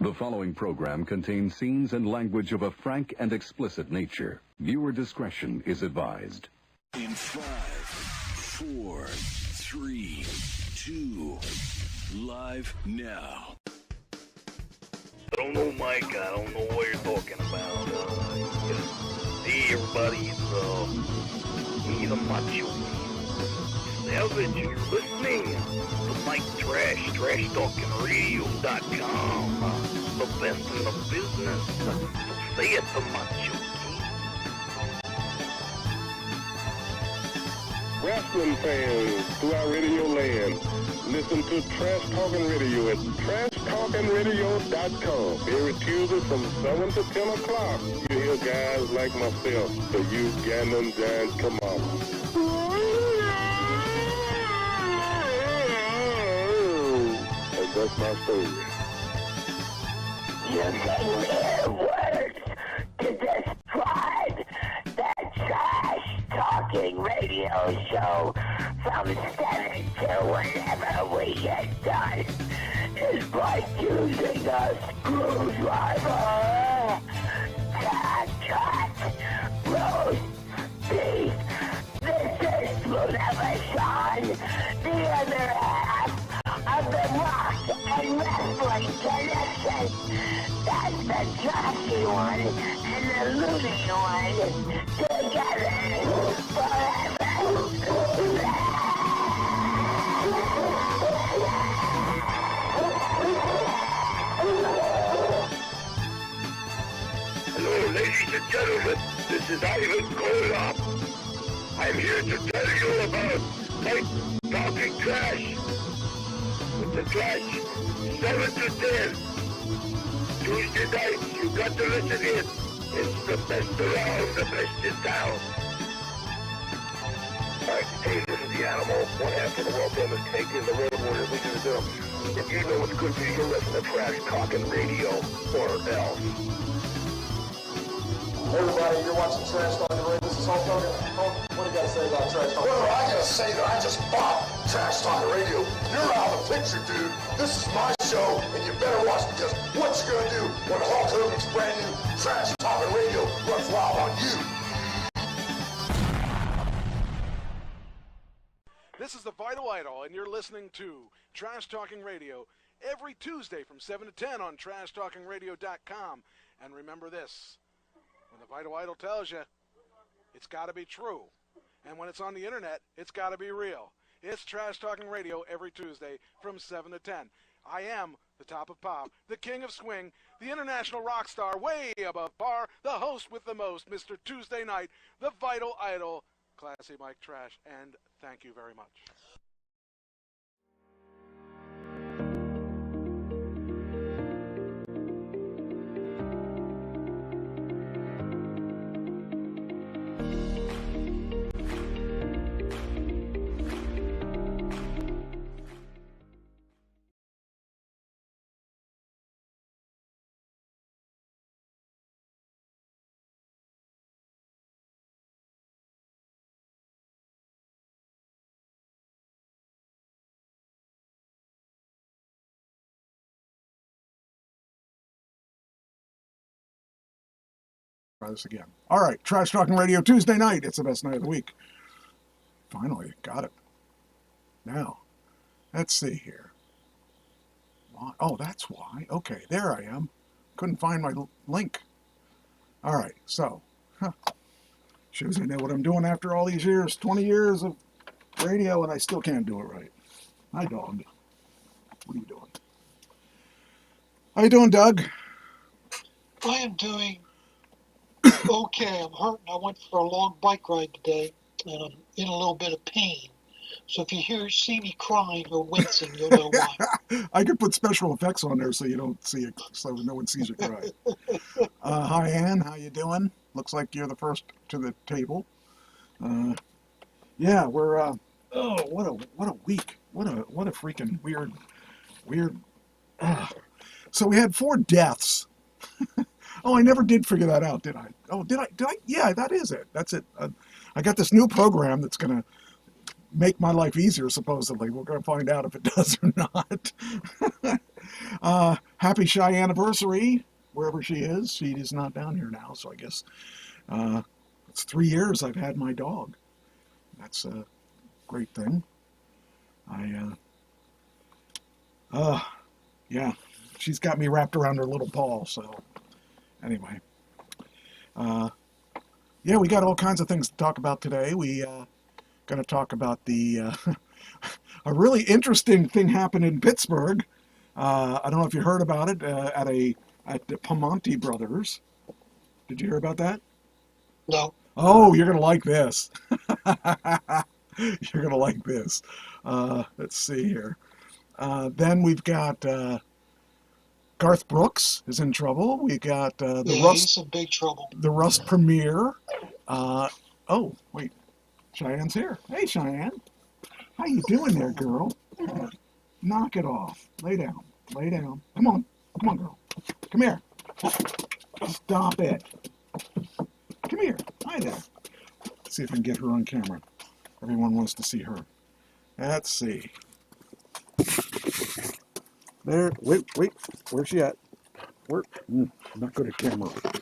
The following program contains scenes and language of a frank and explicit nature. Viewer discretion is advised. In 5, 4, 3, 2, live now. I don't know, Mike. I don't know what you're talking about. Hey, everybody, he's a macho savage. You're listening to Mike Trash, TrashTalkingRadio.com. The best in the business. So say it to Macho King. Wrestling fans throughout Radio Land, listen to Trash Talking Radio at TrashTalkingRadio.com. Every Tuesday from 7 to 10 o'clock, you hear guys like myself, the you Gandon Giant Kamala. And that's my story. You can hear words to describe that Trash Talking Radio show from 7 to whenever we get done is like using a screwdriver to cut roast beef. This is Spoonever Sean, the other half of the Rock and Wrestling Connection. That's the trashy one and the loony one together forever. Hello, ladies and gentlemen. This is Ivan Koloff. I'm here to tell you about Mike Talking Trash. With the Trash 7 to 10. Tuesday nights, you got to listen in. It's the best around, the best in town. Alright, hey, this is the Animal, one half of the world famous take in the Road Warriors, Legion of Doom. If you know what's good for you, you'll listen to Trash Talking Radio, or else. Everybody, you're watching Trash Talking Radio. This is Hulk Hogan. Hulk, what do you got to say about Trash Talking Radio? Well, I gotta say that I just bought Trash Talking Radio. You're out of the picture, dude. This is my show, and you better watch, because what you gonna do when Hulk Hogan's brand new Trash Talking Radio runs wild on you? This is the Vital Idol, and you're listening to Trash Talking Radio every Tuesday from 7 to 10 on TrashTalkingRadio.com. And remember this, when the Vital Idol tells you, it's got to be true. And when it's on the internet, it's got to be real. It's Trash Talking Radio every Tuesday from 7 to 10. I am the top of pop, the king of swing, the international rock star way above par, the host with the most, Mr. Tuesday Night, the Vital Idol, Classy Mike Trash, and thank you very much. Try this again. All right, Trash Talking Radio Tuesday night. It's the best night of the week. Finally, got it. Now, let's see here. Oh, that's why. Okay, there I am. Couldn't find my link. All right, so, shows I know what I'm doing after all these years, 20 years of radio, and I still can't do it right. Hi, dog. What are you doing? How you doing, Doug? I am doing okay. I'm hurting. I went for a long bike ride today, and I'm in a little bit of pain. So if you see me crying or wincing, you'll know why. I could put special effects on there so you don't see it, so no one sees you cry. Hi, Ann. How you doing? Looks like you're the first to the table. Yeah, we're. Oh, what a week. What a freaking weird. So we had 4 deaths. Oh, I never did figure that out, did I? Oh, did I? Yeah, that is it. That's it. I got this new program that's going to make my life easier, supposedly. We're going to find out if it does or not. Happy shy anniversary, wherever she is. She is not down here now, so I guess it's 3 years I've had my dog. That's a great thing. Yeah, she's got me wrapped around her little paw, so anyway. Yeah, we got all kinds of things to talk about today. We going to talk about the a really interesting thing happened in Pittsburgh. I don't know if you heard about it at the Pamonte Brothers. Did you hear about that? No. Oh, you're going to like this. You're going to like this. Let's see here. Then we've got Garth Brooks is in trouble. We got he's in big trouble. The Rust premiere. Oh, wait. Cheyenne's here. Hey, Cheyenne. How you doing there, girl? Knock it off. Lay down. Lay down. Come on. Come on, girl. Come here. Stop it. Come here. Hi there. Let's see if I can get her on camera. Everyone wants to see her. Let's see. There. Wait. Where's she at? Where? Not good at camera work.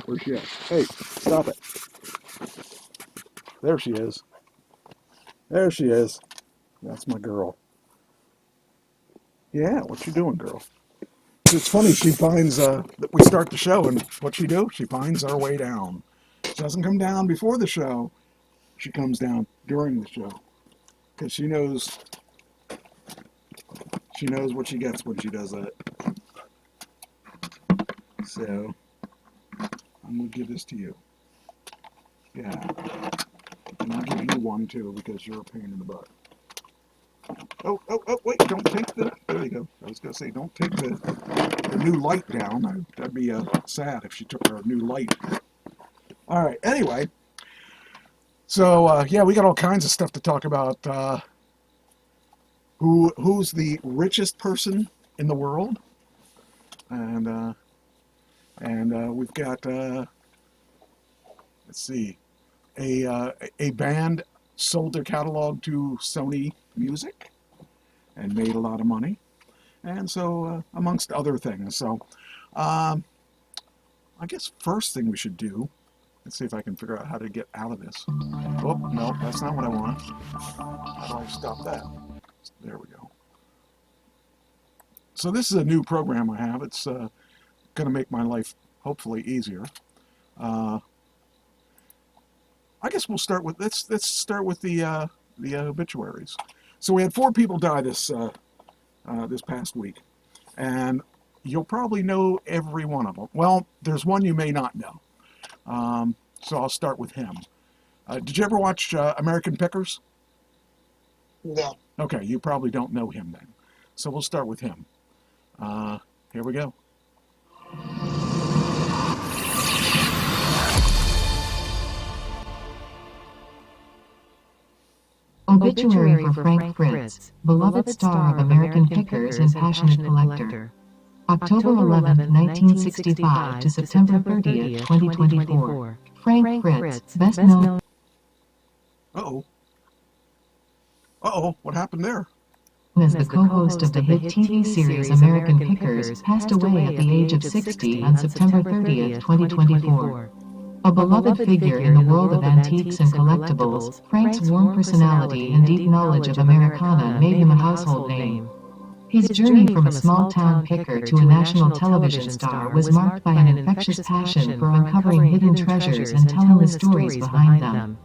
Where's she at? Hey, stop it. There she is. There she is. That's my girl. Yeah, what you doing, girl? It's funny, she finds, we start the show, and what she do? She finds our way down. She doesn't come down before the show. She comes down during the show. Because she knows what she gets when she does that. So, I'm going to give this to you. Yeah. And I'll give you one, too, because you're a pain in the butt. Oh, wait, don't take there you go. I was going to say, don't take the new light down. That'd be sad if she took our new light. All right, anyway. So, yeah, we got all kinds of stuff to talk about. Who's the richest person in the world? And we've got, let's see, a band sold their catalog to Sony Music and made a lot of money, and so amongst other things. So I guess first thing we should do, let's see if I can figure out how to get out of this. Oh, no, that's not what I want. How do I stop that? There we go. So this is a new program I have. It's going to make my life hopefully easier. I guess we'll start with let's start with the obituaries. So we had 4 people die this past week, and you'll probably know every one of them. Well, there's one you may not know. So I'll start with him. Did you ever watch American Pickers? No. Okay, you probably don't know him then. So we'll start with him. Here we go. Obituary for Frank Fritz, beloved star of American Pickers and passionate collector. October 11, 1965 to September 30, 2024. Frank Fritz, best known... Uh-oh, what happened there? As the co-host of the hit TV series American Pickers, passed away at the age of 60 on September 30, 2024. A beloved figure in the world of antiques and collectibles, Frank's warm personality and deep knowledge of Americana made him a household name. His journey from a small-town picker to a national television star was marked by an infectious passion for uncovering hidden treasures and telling the stories behind them.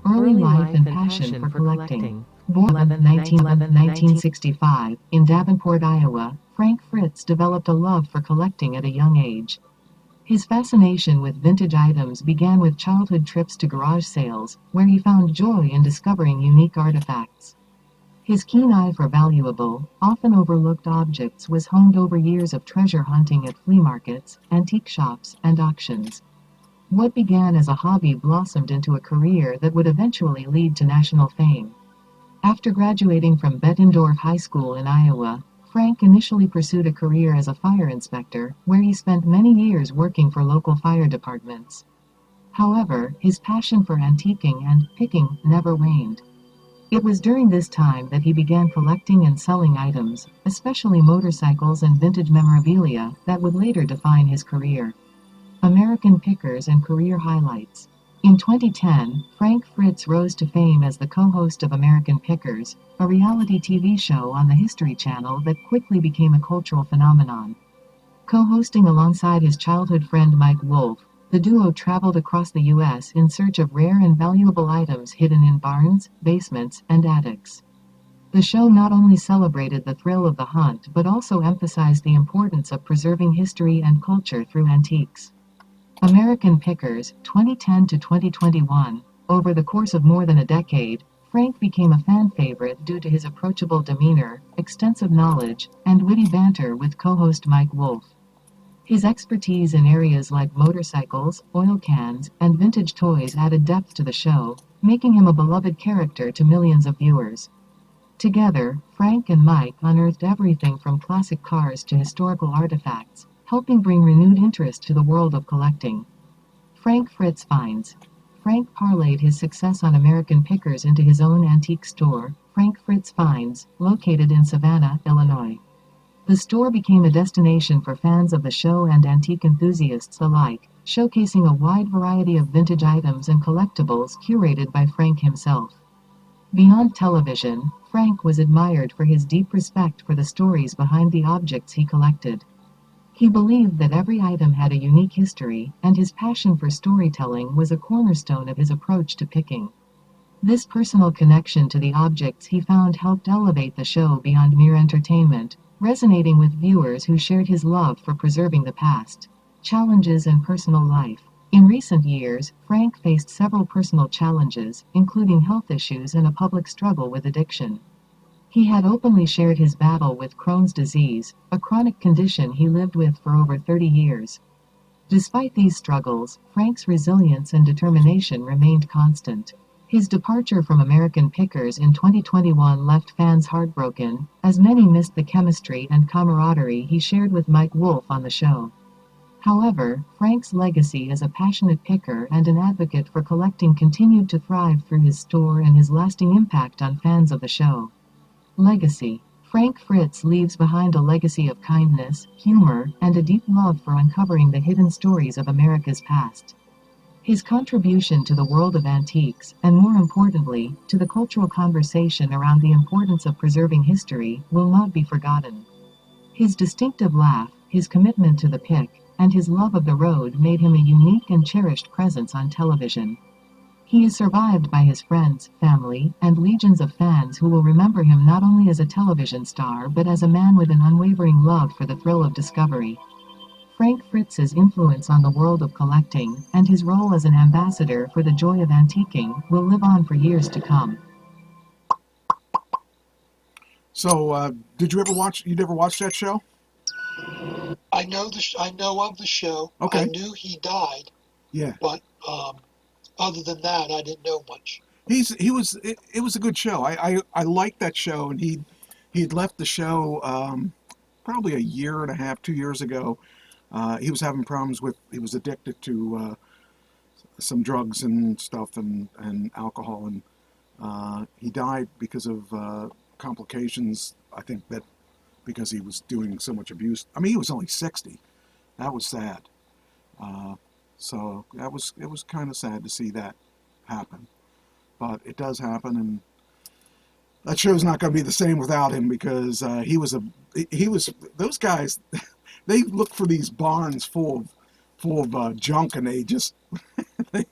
Early life and passion for collecting. Born 1965, in Davenport, Iowa, Frank Fritz developed a love for collecting at a young age. His fascination with vintage items began with childhood trips to garage sales, where he found joy in discovering unique artifacts. His keen eye for valuable, often overlooked objects was honed over years of treasure hunting at flea markets, antique shops, and auctions. What began as a hobby blossomed into a career that would eventually lead to national fame. After graduating from Bettendorf High School in Iowa, Frank initially pursued a career as a fire inspector, where he spent many years working for local fire departments. However, his passion for antiquing and picking never waned. It was during this time that he began collecting and selling items, especially motorcycles and vintage memorabilia, that would later define his career. American Pickers and Career Highlights. In 2010, Frank Fritz rose to fame as the co-host of American Pickers, a reality TV show on the History Channel that quickly became a cultural phenomenon. Co-hosting alongside his childhood friend Mike Wolfe, the duo traveled across the U.S. in search of rare and valuable items hidden in barns, basements, and attics. The show not only celebrated the thrill of the hunt but also emphasized the importance of preserving history and culture through antiques. American Pickers, 2010 to 2021. Over the course of more than a decade, Frank became a fan favorite due to his approachable demeanor, extensive knowledge, and witty banter with co-host Mike Wolfe. His expertise in areas like motorcycles, oil cans, and vintage toys added depth to the show, making him a beloved character to millions of viewers. Together, Frank and Mike unearthed everything from classic cars to historical artifacts, helping bring renewed interest to the world of collecting. Frank Fritz Finds. Frank parlayed his success on American Pickers into his own antique store, Frank Fritz Finds, located in Savannah, Illinois. The store became a destination for fans of the show and antique enthusiasts alike, showcasing a wide variety of vintage items and collectibles curated by Frank himself. Beyond television, Frank was admired for his deep respect for the stories behind the objects he collected. He believed that every item had a unique history, and his passion for storytelling was a cornerstone of his approach to picking. This personal connection to the objects he found helped elevate the show beyond mere entertainment, resonating with viewers who shared his love for preserving the past, challenges, and personal life. In recent years, Frank faced several personal challenges, including health issues and a public struggle with addiction. He had openly shared his battle with Crohn's disease, a chronic condition he lived with for over 30 years. Despite these struggles, Frank's resilience and determination remained constant. His departure from American Pickers in 2021 left fans heartbroken, as many missed the chemistry and camaraderie he shared with Mike Wolfe on the show. However, Frank's legacy as a passionate picker and an advocate for collecting continued to thrive through his store and his lasting impact on fans of the show. Legacy. Frank Fritz leaves behind a legacy of kindness, humor, and a deep love for uncovering the hidden stories of America's past. His contribution to the world of antiques, and more importantly, to the cultural conversation around the importance of preserving history, will not be forgotten. His distinctive laugh, his commitment to the pick, and his love of the road made him a unique and cherished presence on television. He is survived by his friends, family, and legions of fans who will remember him not only as a television star but as a man with an unwavering love for the thrill of discovery. Frank Fritz's influence on the world of collecting, and his role as an ambassador for the joy of antiquing, will live on for years to come. So, did you ever watch that show? I know of the show. Okay. I knew he died. Yeah. But other than that, I didn't know much. It was a good show. I liked that show, and he'd left the show probably a year and a half, 2 years ago. He was having problems he was addicted to some drugs and stuff and alcohol, and he died because of complications. I think that because he was doing so much abuse. I mean, he was only 60. That was sad. So it was kind of sad to see that happen. But it does happen, and that show's not going to be the same without him, because those guys, they look for these barns full of junk, and they just they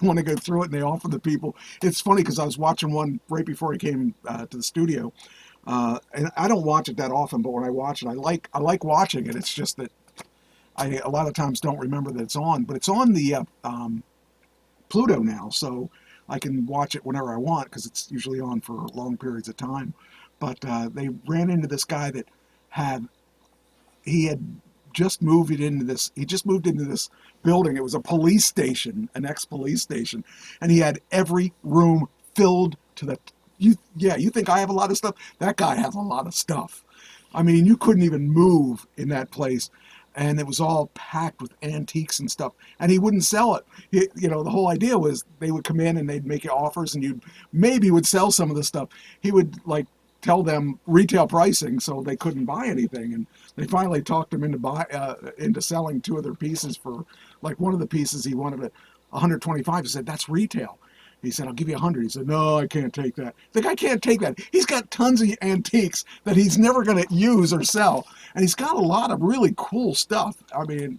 want to go through it, and they offer the people. It's funny because I was watching one right before he came to the studio, and I don't watch it that often, but when I watch it, I like watching it. It's just that I a lot of times don't remember that it's on, but it's on the Pluto now, so I can watch it whenever I want because it's usually on for long periods of time. But they ran into this guy that had just moved into this. He just moved into this building. It was a police station, an ex-police station, and he had every room filled to the. You think I have a lot of stuff? That guy has a lot of stuff. I mean, you couldn't even move in that place. And it was all packed with antiques and stuff. And he wouldn't sell it. The whole idea was they would come in and they'd make you offers and you maybe would sell some of the stuff. He would tell them retail pricing so they couldn't buy anything. And they finally talked him into selling 2 of their pieces for, one of the pieces he wanted at $125. He said, that's retail. He said, I'll give you 100. He said, no, I can't take that. The guy can't take that. He's got tons of antiques that he's never going to use or sell. And he's got a lot of really cool stuff. I mean,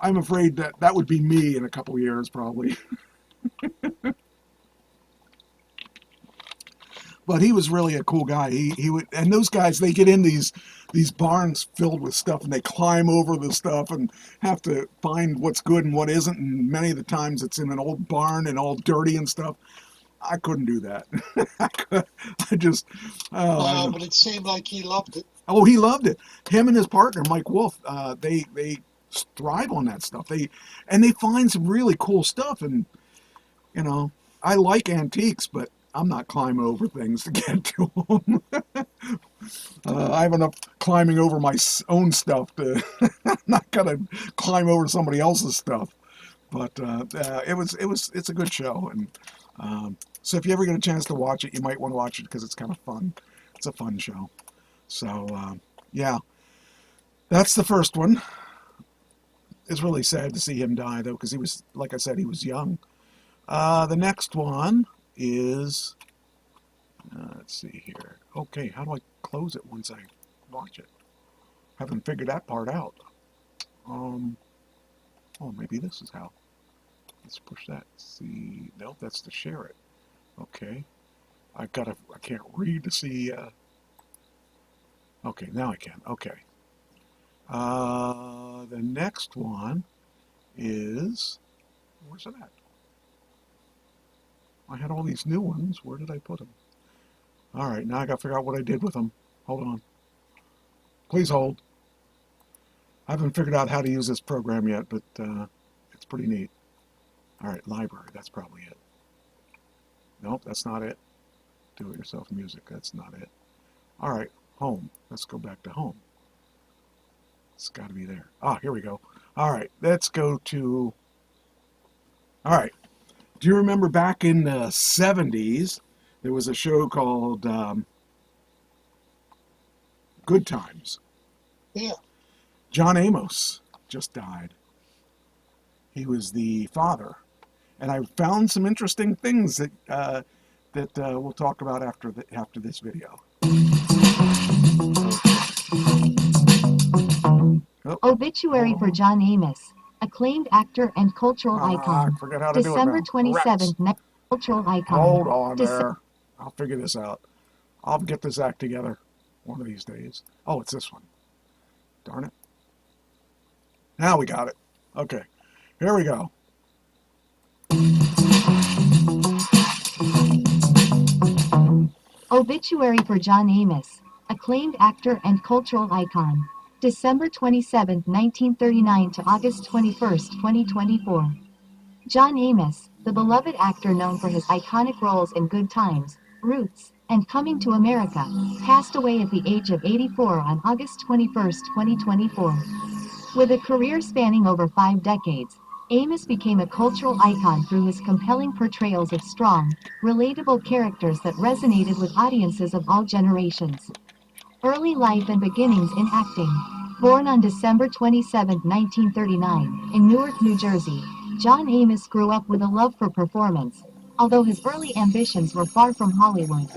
I'm afraid that would be me in a couple of years, probably. But he was really a cool guy. He would, and those guys, they get in these barns filled with stuff, and they climb over the stuff and have to find what's good and what isn't. And many of the times it's in an old barn and all dirty and stuff. I couldn't do that. But it seemed like he loved it. Oh, he loved it. Him and his partner, Mike Wolf, they thrive on that stuff. They find some really cool stuff. And, I like antiques, but I'm not climbing over things to get to them. I have enough climbing over my own stuff to. I'm not gonna climb over somebody else's stuff. But it's a good show, and so if you ever get a chance to watch it, you might want to watch it because it's kind of fun. It's a fun show. So yeah, that's the first one. It's really sad to see him die though, because he was, like I said, he was young. The next one is, let's see here. Okay, how do I close it once I watch it? Haven't figured that part out. Oh, maybe this is how. Let's push that. See, nope, that's to share it. Okay, I can't read to see. Okay, now I can. Okay. The next one is, where's it at? I had all these new ones. Where did I put them? All right, now I got to figure out what I did with them. Hold on. Please hold. I haven't figured out how to use this program yet, but it's pretty neat. All right, library. That's probably it. Nope, that's not it. Do-it-yourself music. That's not it. All right, home. Let's go back to home. It's got to be there. Ah, here we go. All right, let's go to... All right. Do you remember back in the 70s, there was a show called Good Times? Yeah. John Amos just died. He was the father. And I found some interesting things that we'll talk about after this video. Oh. Obituary for John Amos, acclaimed actor and cultural icon. I forget how to December do it now. 27th, cultural icon. Hold on there. I'll figure this out. I'll get this act together one of these days. Oh, it's this one. Darn it. Now we got it. Okay. Here we go. Obituary for John Amos, acclaimed actor and cultural icon. December 27, 1939 to August 21, 2024. John Amos, the beloved actor known for his iconic roles in Good Times, Roots, and Coming to America, passed away at the age of 84 on August 21, 2024. With a career spanning over 5 decades, Amos became a cultural icon through his compelling portrayals of strong, relatable characters that resonated with audiences of all generations. Early life and beginnings in acting. Born on December 27, 1939, in Newark, New Jersey, John Amos grew up with a love for performance, although his early ambitions were far from Hollywood.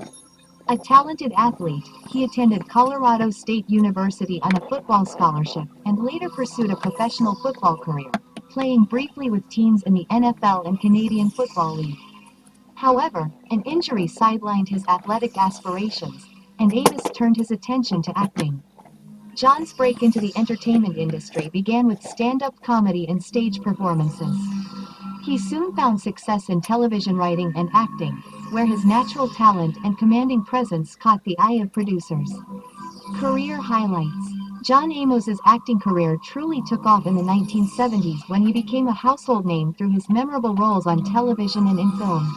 A talented athlete, he attended Colorado State University on a football scholarship and later pursued a professional football career, playing briefly with teams in the NFL and Canadian Football League. However, an injury sidelined his athletic aspirations, and Amos turned his attention to acting. John's break into the entertainment industry began with stand-up comedy and stage performances. He soon found success in television writing and acting, where his natural talent and commanding presence caught the eye of producers. Career highlights. John Amos's acting career truly took off in the 1970s when he became a household name through his memorable roles on television and in film.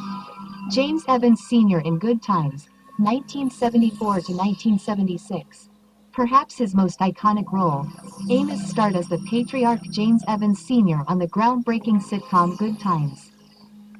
James Evans Sr. in Good Times, 1974 to 1976. Perhaps his most iconic role, Amos starred as the patriarch James Evans Sr. on the groundbreaking sitcom Good Times.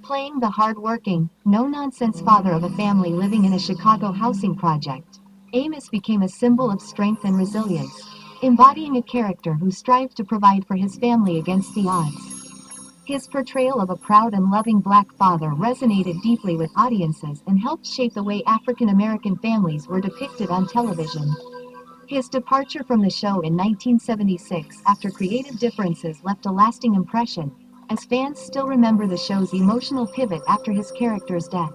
Playing the hard-working, no-nonsense father of a family living in a Chicago housing project, Amos became a symbol of strength and resilience, embodying a character who strived to provide for his family against the odds. His portrayal of a proud and loving black father resonated deeply with audiences and helped shape the way African American families were depicted on television. His departure from the show in 1976 after creative differences left a lasting impression, as fans still remember the show's emotional pivot after his character's death.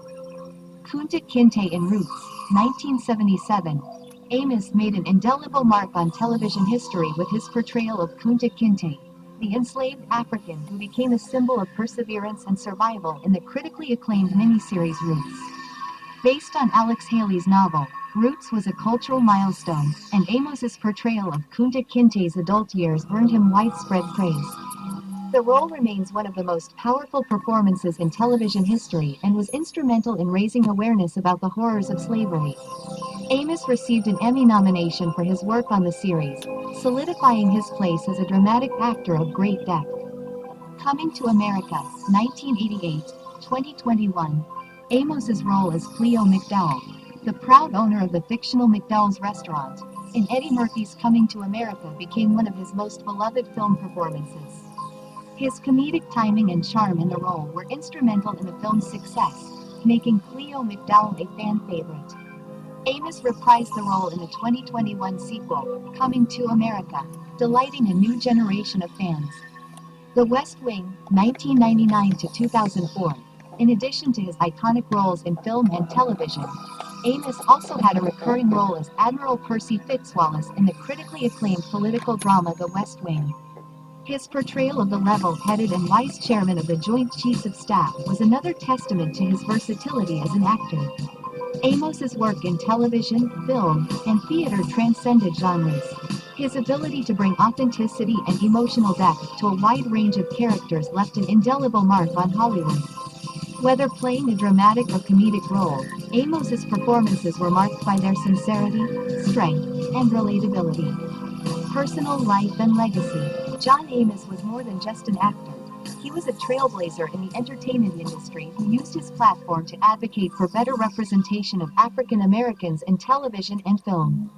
Kunta Kinte in Roots, 1977. Amos made an indelible mark on television history with his portrayal of Kunta Kinte, the enslaved African who became a symbol of perseverance and survival in the critically acclaimed miniseries Roots. Based on Alex Haley's novel, Roots was a cultural milestone, and Amos's portrayal of Kunta Kinte's adult years earned him widespread praise. The role remains one of the most powerful performances in television history and was instrumental in raising awareness about the horrors of slavery. Amos received an Emmy nomination for his work on the series, solidifying his place as a dramatic actor of great depth. Coming to America, 1988, 2021. Amos's role as Cleo McDowell, the proud owner of the fictional McDowell's restaurant, in Eddie Murphy's Coming to America became one of his most beloved film performances. His comedic timing and charm in the role were instrumental in the film's success, making Cleo McDowell a fan favorite. Amos reprised the role in the 2021 sequel, Coming to America, delighting a new generation of fans. The West Wing, 1999 to 2004. In addition to his iconic roles in film and television, Amos also had a recurring role as Admiral Percy Fitzwallace in the critically acclaimed political drama The West Wing. His portrayal of the level-headed and wise chairman of the Joint Chiefs of Staff was another testament to his versatility as an actor. Amos's work in television, film, and theater transcended genres. His ability to bring authenticity and emotional depth to a wide range of characters left an indelible mark on Hollywood. Whether playing a dramatic or comedic role, Amos's performances were marked by their sincerity, strength, and relatability. Personal life and legacy. John Amos was more than just an actor. He was a trailblazer in the entertainment industry who used his platform to advocate for better representation of African Americans in television and film.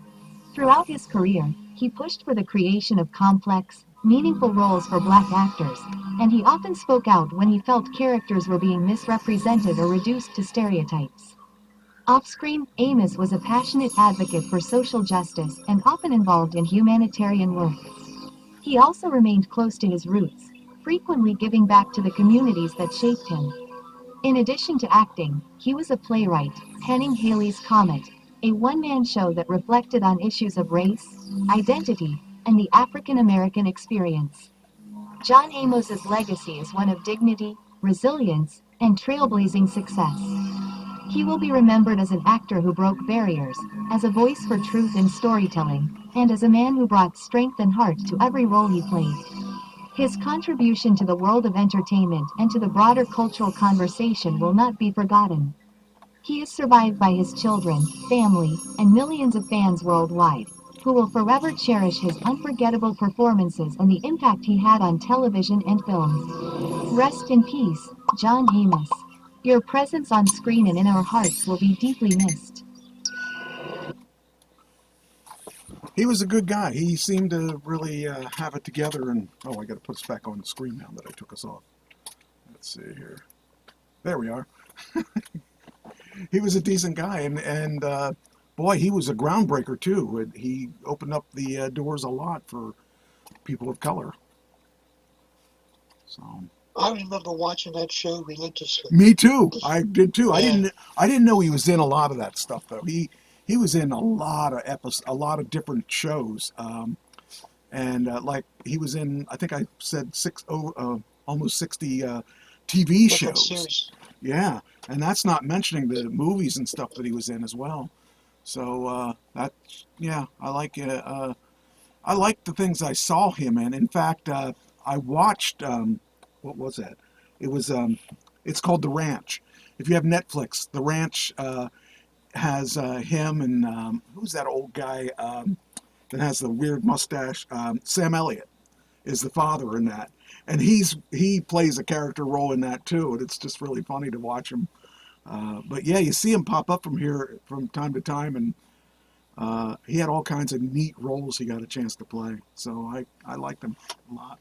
Throughout his career, he pushed for the creation of complex, meaningful roles for black actors, and he often spoke out when he felt characters were being misrepresented or reduced to stereotypes. Off-screen, Amos was a passionate advocate for social justice and often involved in humanitarian work. He also remained close to his roots, frequently giving back to the communities that shaped him. In addition to acting, he was a playwright, penning Haley's Comet, a one-man show that reflected on issues of race, identity, and the African American experience. John Amos's legacy is one of dignity, resilience, and trailblazing success. He will be remembered as an actor who broke barriers, as a voice for truth in storytelling, and as a man who brought strength and heart to every role he played. His contribution to the world of entertainment and to the broader cultural conversation will not be forgotten. He is survived by his children, family, and millions of fans worldwide, who will forever cherish his unforgettable performances and the impact he had on television and film. Rest in peace, John Amos. Your presence on screen and in our hearts will be deeply missed. He was a good guy. He seemed to really have it together. And oh, I got to put us back on the screen now that I took us off. Let's see here. There we are. He was a decent guy, and boy, he was a groundbreaker too. He opened up the doors a lot for people of color. So I remember watching that show religiously. me too. I did too. Yeah. I didn't know he was in a lot of that stuff though. He was in a lot of a lot of different shows, and like he was in, I think I said almost 60 TV Different shows. series. Yeah, and that's not mentioning the movies and stuff that he was in as well. So yeah, I like it. I like the things I saw him in. In fact, I watched what was that? It was it's called The Ranch. If you have Netflix, The Ranch has him and who's that old guy? that has the weird mustache. Sam Elliott is the father in that. And he plays a character role in that too, and it's just really funny to watch him. But yeah, you see him pop up from here from time to time, and he had all kinds of neat roles he got a chance to play. So I liked him a lot.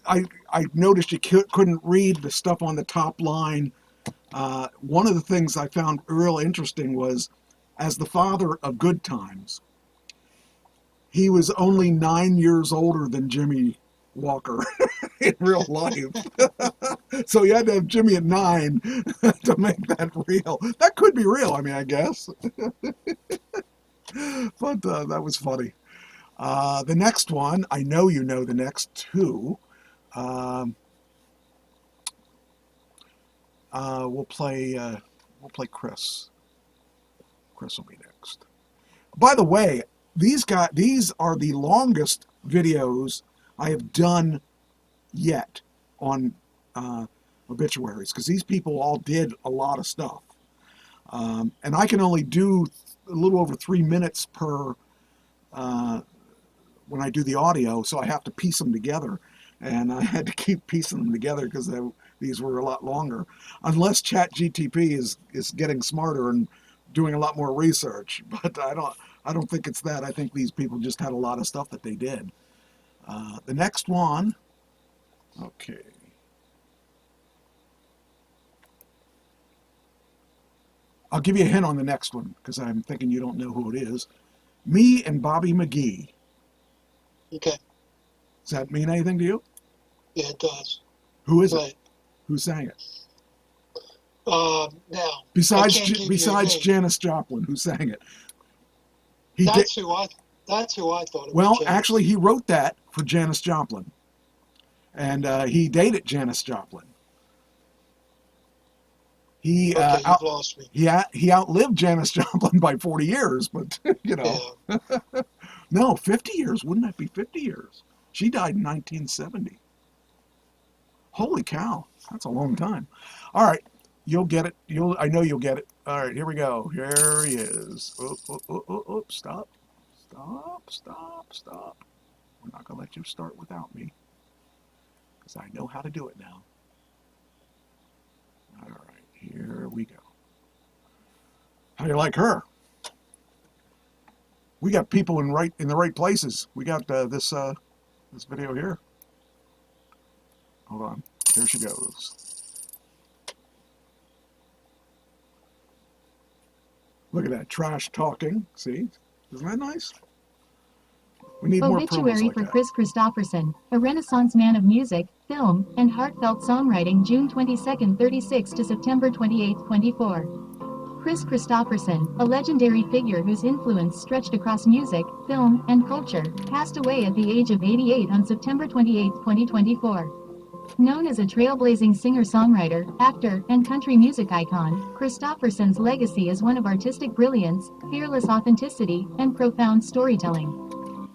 I noticed you couldn't read the stuff on the top line. One of the things I found real interesting was, as the father of Good Times, he was only 9 years older than Jimmy Walker in real life. So you had to have Jimmy at 9 to make that real. That could be real, I mean, I guess. But that was funny. The next one, I know you know the next two. We'll play Chris. Chris will be next. By the way, these are the longest videos I have done yet on obituaries, because these people all did a lot of stuff. And I can only do a little over 3 minutes per when I do the audio, so I have to piece them together. And I had to keep piecing them together because these were a lot longer. Unless ChatGTP is getting smarter and doing a lot more research. But I don't think it's that. I think these people just had a lot of stuff that they did. The next one, okay. I'll give you a hint on the next one, because I'm thinking you don't know who it is. Me and Bobby McGee. Okay. Does that mean anything to you? Yeah, it does. Who is it? Who sang it? Now. Besides Janis Joplin, who sang it? That's who I thought it was. Well, actually, he wrote that for Janis Joplin. And he dated Janis Joplin. He lost me. He outlived Janis Joplin by 40 years, but you know. Yeah. No, 50 years. Wouldn't that be 50 years? She died in 1970. Holy cow. That's a long time. All right. You'll get it. I know you'll get it. All right, here we go. Here he is. Stop. We're not going to let you start without me, because I know how to do it now. All right. Here we go. How do you like her? We got people in the right places. We got this video here. Hold on. Here she goes. Look at that trash talking. See? Isn't that nice? We need more Obituary like for that. Chris Christopherson, a Renaissance man of music, film, and heartfelt songwriting, June 22, 36 to September 28, 24. Chris Christopherson, a legendary figure whose influence stretched across music, film, and culture, passed away at the age of 88 on September 28, 2024. Known as a trailblazing singer-songwriter, actor, and country music icon, Christopherson's legacy is one of artistic brilliance, fearless authenticity, and profound storytelling.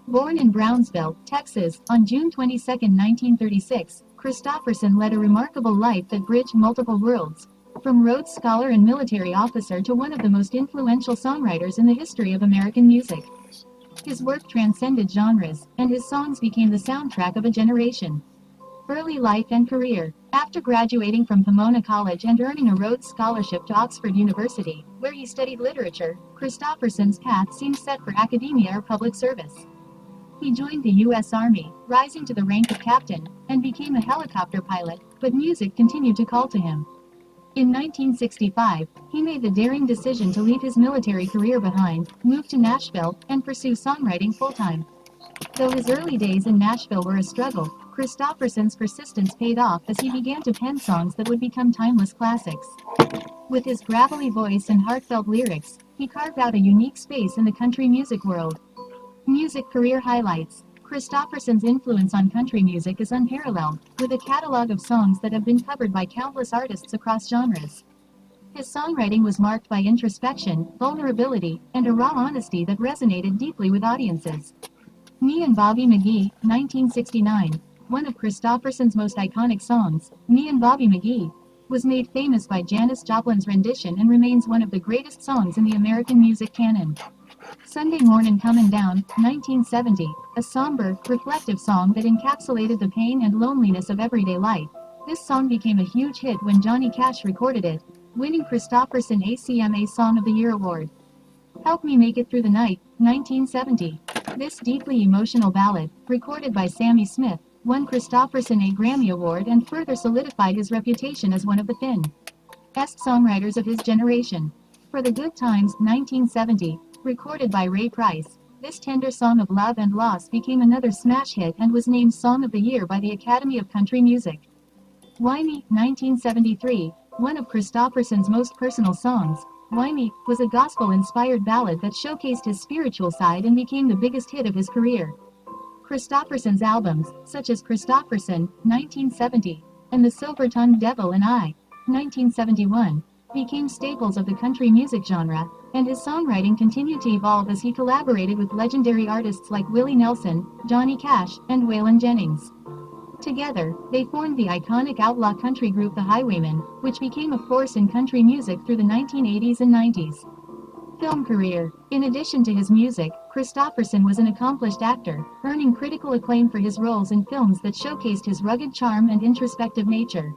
Born in Brownsville, Texas, on June 22, 1936, Christopherson led a remarkable life that bridged multiple worlds. From Rhodes Scholar and military officer to one of the most influential songwriters in the history of American music. His work transcended genres, and his songs became the soundtrack of a generation. Early life and career. After graduating from Pomona College and earning a Rhodes Scholarship to Oxford University, where he studied literature, Christopherson's path seemed set for academia or public service. He joined the U.S. Army, rising to the rank of captain, and became a helicopter pilot, but music continued to call to him. In 1965, he made the daring decision to leave his military career behind, move to Nashville, and pursue songwriting full-time. Though his early days in Nashville were a struggle, Christopherson's persistence paid off as he began to pen songs that would become timeless classics. With his gravelly voice and heartfelt lyrics, he carved out a unique space in the country music world. Music career highlights. Christopherson's influence on country music is unparalleled, with a catalog of songs that have been covered by countless artists across genres. His songwriting was marked by introspection, vulnerability, and a raw honesty that resonated deeply with audiences. Me and Bobby McGee, 1969. One of Christopherson's most iconic songs, Me and Bobby McGee. was made famous by Janis Joplin's rendition and remains one of the greatest songs in the American music canon. Sunday Mornin' Comin' Down, 1970, a somber, reflective song that encapsulated the pain and loneliness of everyday life. This song became a huge hit when Johnny Cash recorded it, winning Kristofferson ACMA Song of the Year award. Help Me Make It Through the Night, 1970. This deeply emotional ballad, recorded by Sammy Smith, won Kristofferson a Grammy Award and further solidified his reputation as one of the finest songwriters of his generation. For the Good Times, 1970, recorded by Ray Price, this tender song of love and loss became another smash hit and was named Song of the Year by the Academy of Country Music. Why Me, 1973, one of Kristofferson's most personal songs, Why Me, was a gospel-inspired ballad that showcased his spiritual side and became the biggest hit of his career. Kristofferson's albums, such as Kristofferson, 1970, and The Silver-Tongued Devil and I, 1971, became staples of the country music genre, and his songwriting continued to evolve as he collaborated with legendary artists like Willie Nelson, Johnny Cash, and Waylon Jennings. Together, they formed the iconic outlaw country group The Highwaymen, which became a force in country music through the 1980s and 90s. Film career. In addition to his music, Kristofferson was an accomplished actor, earning critical acclaim for his roles in films that showcased his rugged charm and introspective nature.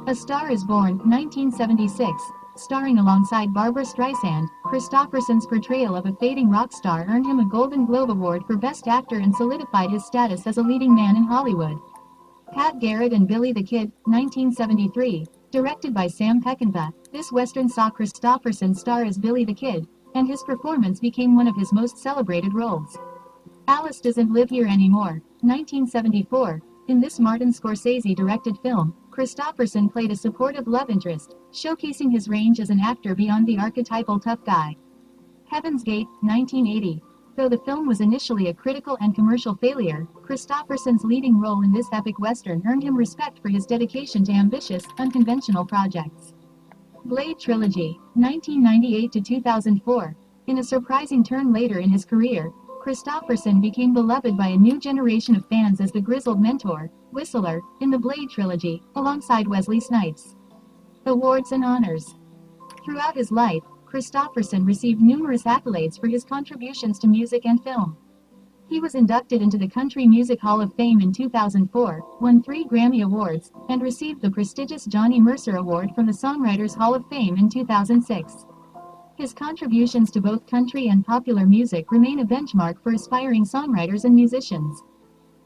A Star is Born, 1976, starring alongside Barbra Streisand, Kristofferson's portrayal of a fading rock star earned him a Golden Globe Award for Best Actor and solidified his status as a leading man in Hollywood. Pat Garrett and Billy the Kid, 1973, directed by Sam Peckinpah, this western saw Kristofferson star as Billy the Kid, and his performance became one of his most celebrated roles. Alice Doesn't Live Here Anymore, 1974, in this Martin Scorsese-directed film, Kristofferson played a supportive love interest, showcasing his range as an actor beyond the archetypal tough guy. Heaven's Gate, 1980. Though the film was initially a critical and commercial failure, Kristofferson's leading role in this epic western earned him respect for his dedication to ambitious, unconventional projects. Blade Trilogy, 1998 to 2004. In a surprising turn later in his career, Kristofferson became beloved by a new generation of fans as the grizzled mentor, Whistler, in the Blade Trilogy, alongside Wesley Snipes. Awards and honors. Throughout his life, Kristofferson received numerous accolades for his contributions to music and film. He was inducted into the Country Music Hall of Fame in 2004, won 3 Grammy Awards, and received the prestigious Johnny Mercer Award from the Songwriters Hall of Fame in 2006. His contributions to both country and popular music remain a benchmark for aspiring songwriters and musicians.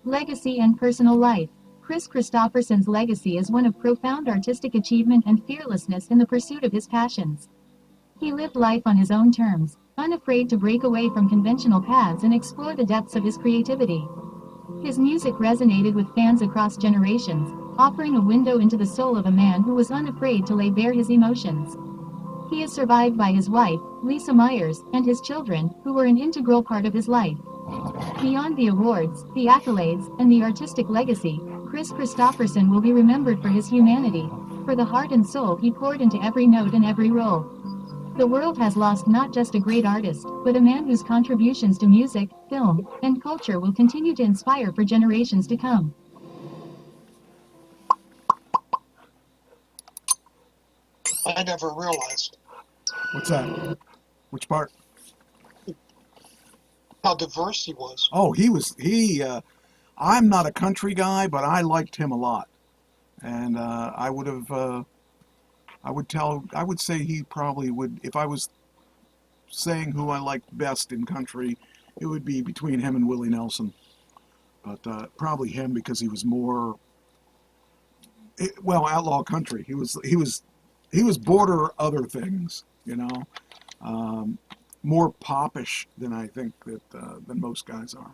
Legacy and personal life. Kris Kristofferson's legacy is one of profound artistic achievement and fearlessness in the pursuit of his passions. He lived life on his own terms, unafraid to break away from conventional paths and explore the depths of his creativity. His music resonated with fans across generations, offering a window into the soul of a man who was unafraid to lay bare his emotions. He is survived by his wife, Lisa Myers, and his children, who were an integral part of his life. Beyond the awards, the accolades, and the artistic legacy, Kris Kristofferson will be remembered for his humanity, for the heart and soul he poured into every note and every role. The world has lost not just a great artist, but a man whose contributions to music, film, and culture will continue to inspire for generations to come. I never realized. What's that? Which part? How diverse he was. Oh, I'm not a country guy, but I liked him a lot. And I would say he probably would, if I was saying who I liked best in country, it would be between him and Willie Nelson. But probably him because he was more, outlaw country. He was border other things, more popish than I think than most guys are.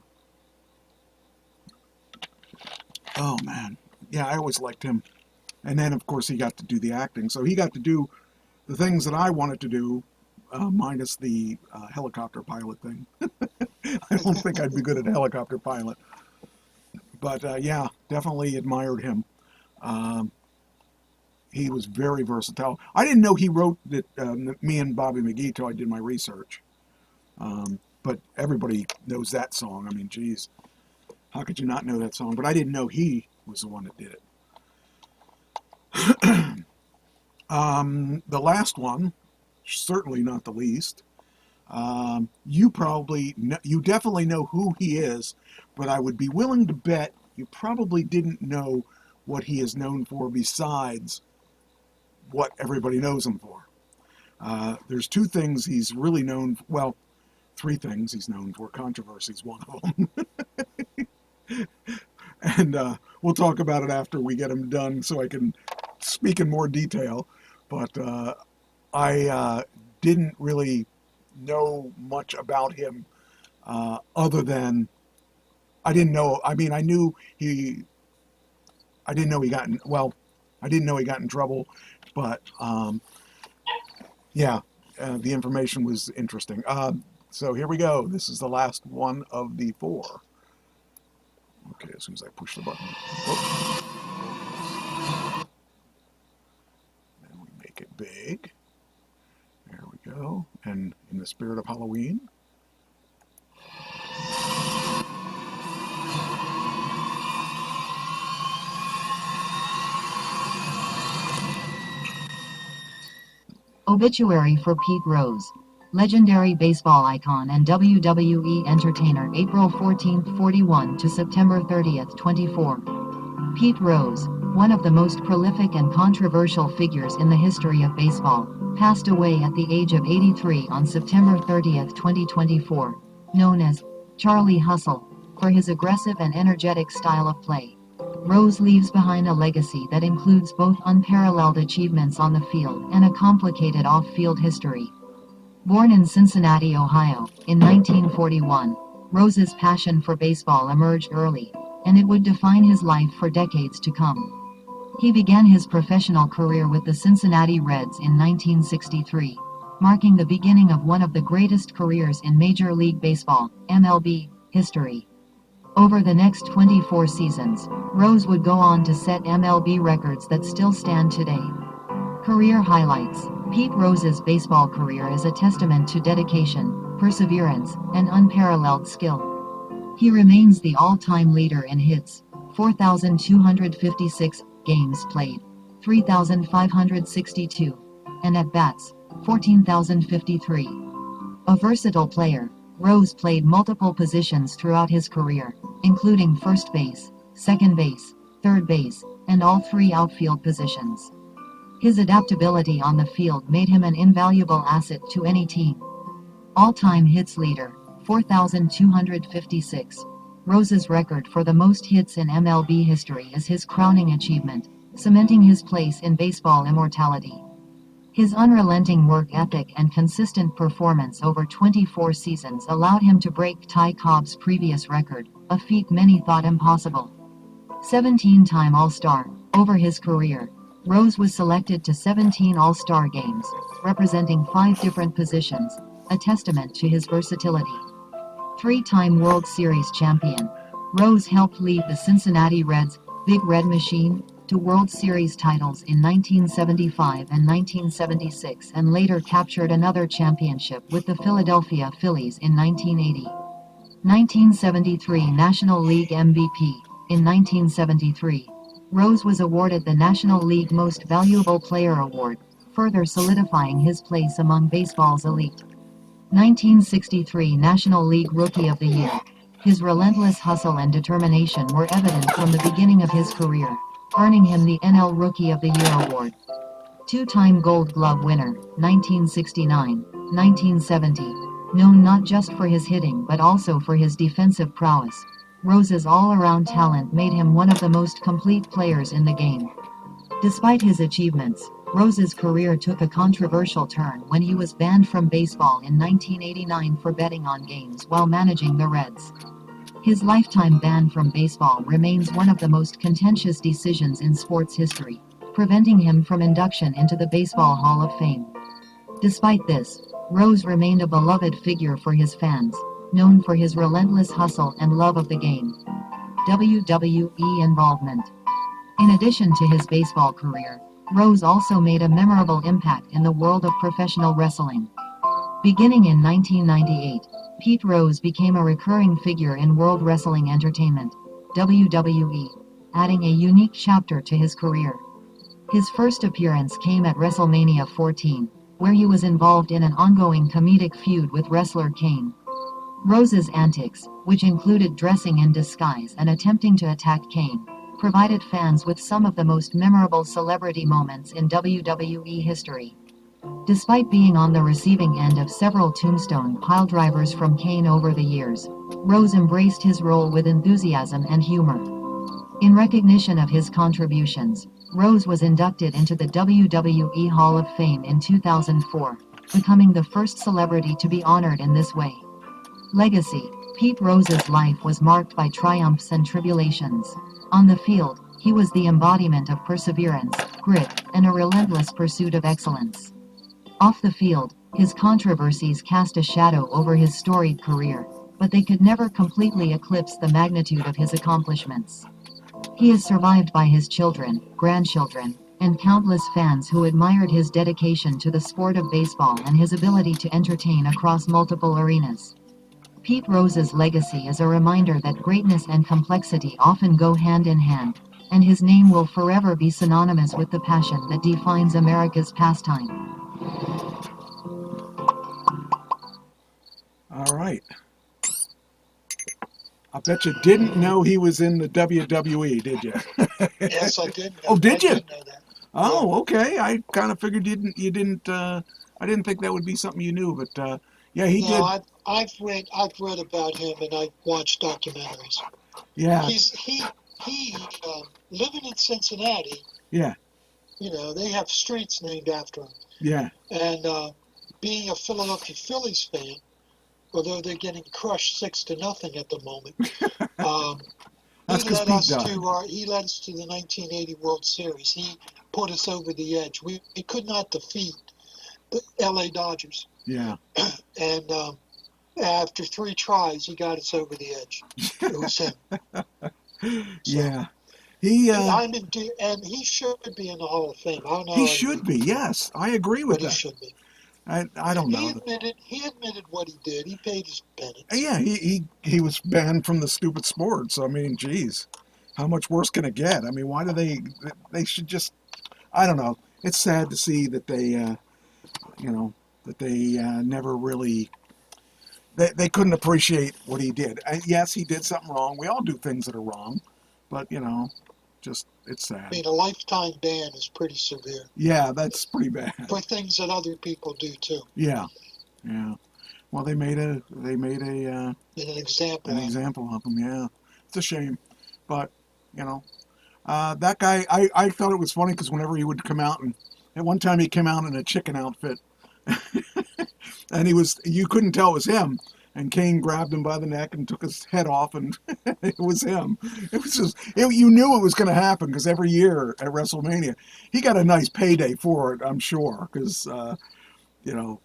Oh man, yeah, I always liked him. And then of course he got to do the acting, so he got to do the things that I wanted to do, minus the helicopter pilot thing. I don't think I'd be good at a helicopter pilot, but yeah, definitely admired him. He was very versatile. I didn't know he wrote that, Me and Bobby McGee till I did my research. But everybody knows that song. I mean, geez, how could you not know that song? But I didn't know he was the one that did it. The last one, certainly not the least. You definitely know who he is, but I would be willing to bet you probably didn't know what he is known for besides what everybody knows him for. There's two things he's really known for. Well, three things he's known for. Controversy's one of them. And we'll talk about it after we get him done so I can speak in more detail. But I didn't really know much about him other than I didn't know he got in trouble, but the information was interesting. So here we go. This is the last one of the four. Okay, as soon as I push the button. Then we make it big. There we go. And in the spirit of Halloween. Obituary for Pete Rose. Legendary baseball icon and WWE entertainer, April 14, 41 to September 30, 24. Pete Rose, one of the most prolific and controversial figures in the history of baseball, passed away at the age of 83 on September 30, 2024, known as Charlie Hustle, for his aggressive and energetic style of play. Rose leaves behind a legacy that includes both unparalleled achievements on the field and a complicated off-field history. Born in Cincinnati, Ohio, in 1941, Rose's passion for baseball emerged early, and it would define his life for decades to come. He began his professional career with the Cincinnati Reds in 1963, marking the beginning of one of the greatest careers in Major League Baseball, MLB, history. Over the next 24 seasons, Rose would go on to set MLB records that still stand today. Career highlights. Pete Rose's baseball career is a testament to dedication, perseverance, and unparalleled skill. He remains the all-time leader in hits, 4,256, games played, 3,562, and at-bats, 14,053. A versatile player, Rose played multiple positions throughout his career, including first base, second base, third base, and all three outfield positions. His adaptability on the field made him an invaluable asset to any team. All-time hits leader, 4,256. Rose's record for the most hits in MLB history is his crowning achievement, cementing his place in baseball immortality. His unrelenting work ethic and consistent performance over 24 seasons allowed him to break Ty Cobb's previous record, a feat many thought impossible. 17-time All-Star. Over his career, Rose was selected to 17 All-Star games, representing 5 different positions, a testament to his versatility. 3-time World Series champion, Rose helped lead the Cincinnati Reds, Big Red Machine, to World Series titles in 1975 and 1976 and later captured another championship with the Philadelphia Phillies in 1980. 1973 National League MVP. In 1973, Rose was awarded the National League Most Valuable Player Award, further solidifying his place among baseball's elite. 1963 National League Rookie of the Year. His relentless hustle and determination were evident from the beginning of his career, earning him the NL Rookie of the Year award. 2-time Gold Glove winner, 1969, 1970. Known not just for his hitting but also for his defensive prowess, Rose's all-around talent made him one of the most complete players in the game. Despite his achievements, Rose's career took a controversial turn when he was banned from baseball in 1989 for betting on games while managing the Reds. His lifetime ban from baseball remains one of the most contentious decisions in sports history, preventing him from induction into the Baseball Hall of Fame. Despite this, Rose remained a beloved figure for his fans, known for his relentless hustle and love of the game. WWE involvement. In addition to his baseball career, Rose also made a memorable impact in the world of professional wrestling. Beginning in 1998, Pete Rose became a recurring figure in World Wrestling Entertainment, WWE, adding a unique chapter to his career. His first appearance came at WrestleMania 14, where he was involved in an ongoing comedic feud with wrestler Kane. Rose's antics, which included dressing in disguise and attempting to attack Kane, provided fans with some of the most memorable celebrity moments in WWE history. Despite being on the receiving end of several tombstone piledrivers from Kane over the years, Rose embraced his role with enthusiasm and humor. In recognition of his contributions, Rose was inducted into the WWE Hall of Fame in 2004, becoming the first celebrity to be honored in this way. Legacy: Pete Rose's life was marked by triumphs and tribulations. On the field, he was the embodiment of perseverance, grit, and a relentless pursuit of excellence. Off the field, his controversies cast a shadow over his storied career, but they could never completely eclipse the magnitude of his accomplishments. He is survived by his children, grandchildren, and countless fans who admired his dedication to the sport of baseball and his ability to entertain across multiple arenas. Pete Rose's legacy is a reminder that greatness and complexity often go hand in hand, and his name will forever be synonymous with the passion that defines America's pastime. All right. I bet you didn't know he was in the WWE, did you? Yes, I did. Oh, did you? I did know that. Oh, okay. I kind of figured you didn't. I didn't think that would be something you knew, but yeah, he did. I've read about him and I've watched documentaries. Yeah. He living in Cincinnati. Yeah. You know, they have streets named after him. Yeah. And being a Philadelphia Phillies fan, although they're getting crushed 6-0 at the moment, he led us to the 1980 World Series. He put us over the edge. We could not defeat the LA Dodgers. Yeah. And after 3 tries, he got us over the edge. It was him. Yeah. And he should be in the Hall of Fame. I don't know. He should be. Yes, I agree with that. He should be. I don't know. He admitted what he did. He paid his penance. Yeah, he was banned from the stupid sports. I mean, geez, how much worse can it get? I mean, why do they should just, I don't know. It's sad to see that they, never really, they couldn't appreciate what he did. Yes, he did something wrong. We all do things that are wrong, but just, it's sad. I mean, a lifetime ban is pretty severe. Yeah, that's pretty bad. For things that other people do too. Yeah, yeah. Well, they made an example of him. Yeah, it's a shame, but that guy. I thought it was funny because whenever he would come out, and at one time he came out in a chicken outfit, and you couldn't tell it was him. And Kane grabbed him by the neck and took his head off, and it was him. It was just, you knew it was going to happen because every year at WrestleMania, he got a nice payday for it, I'm sure, because,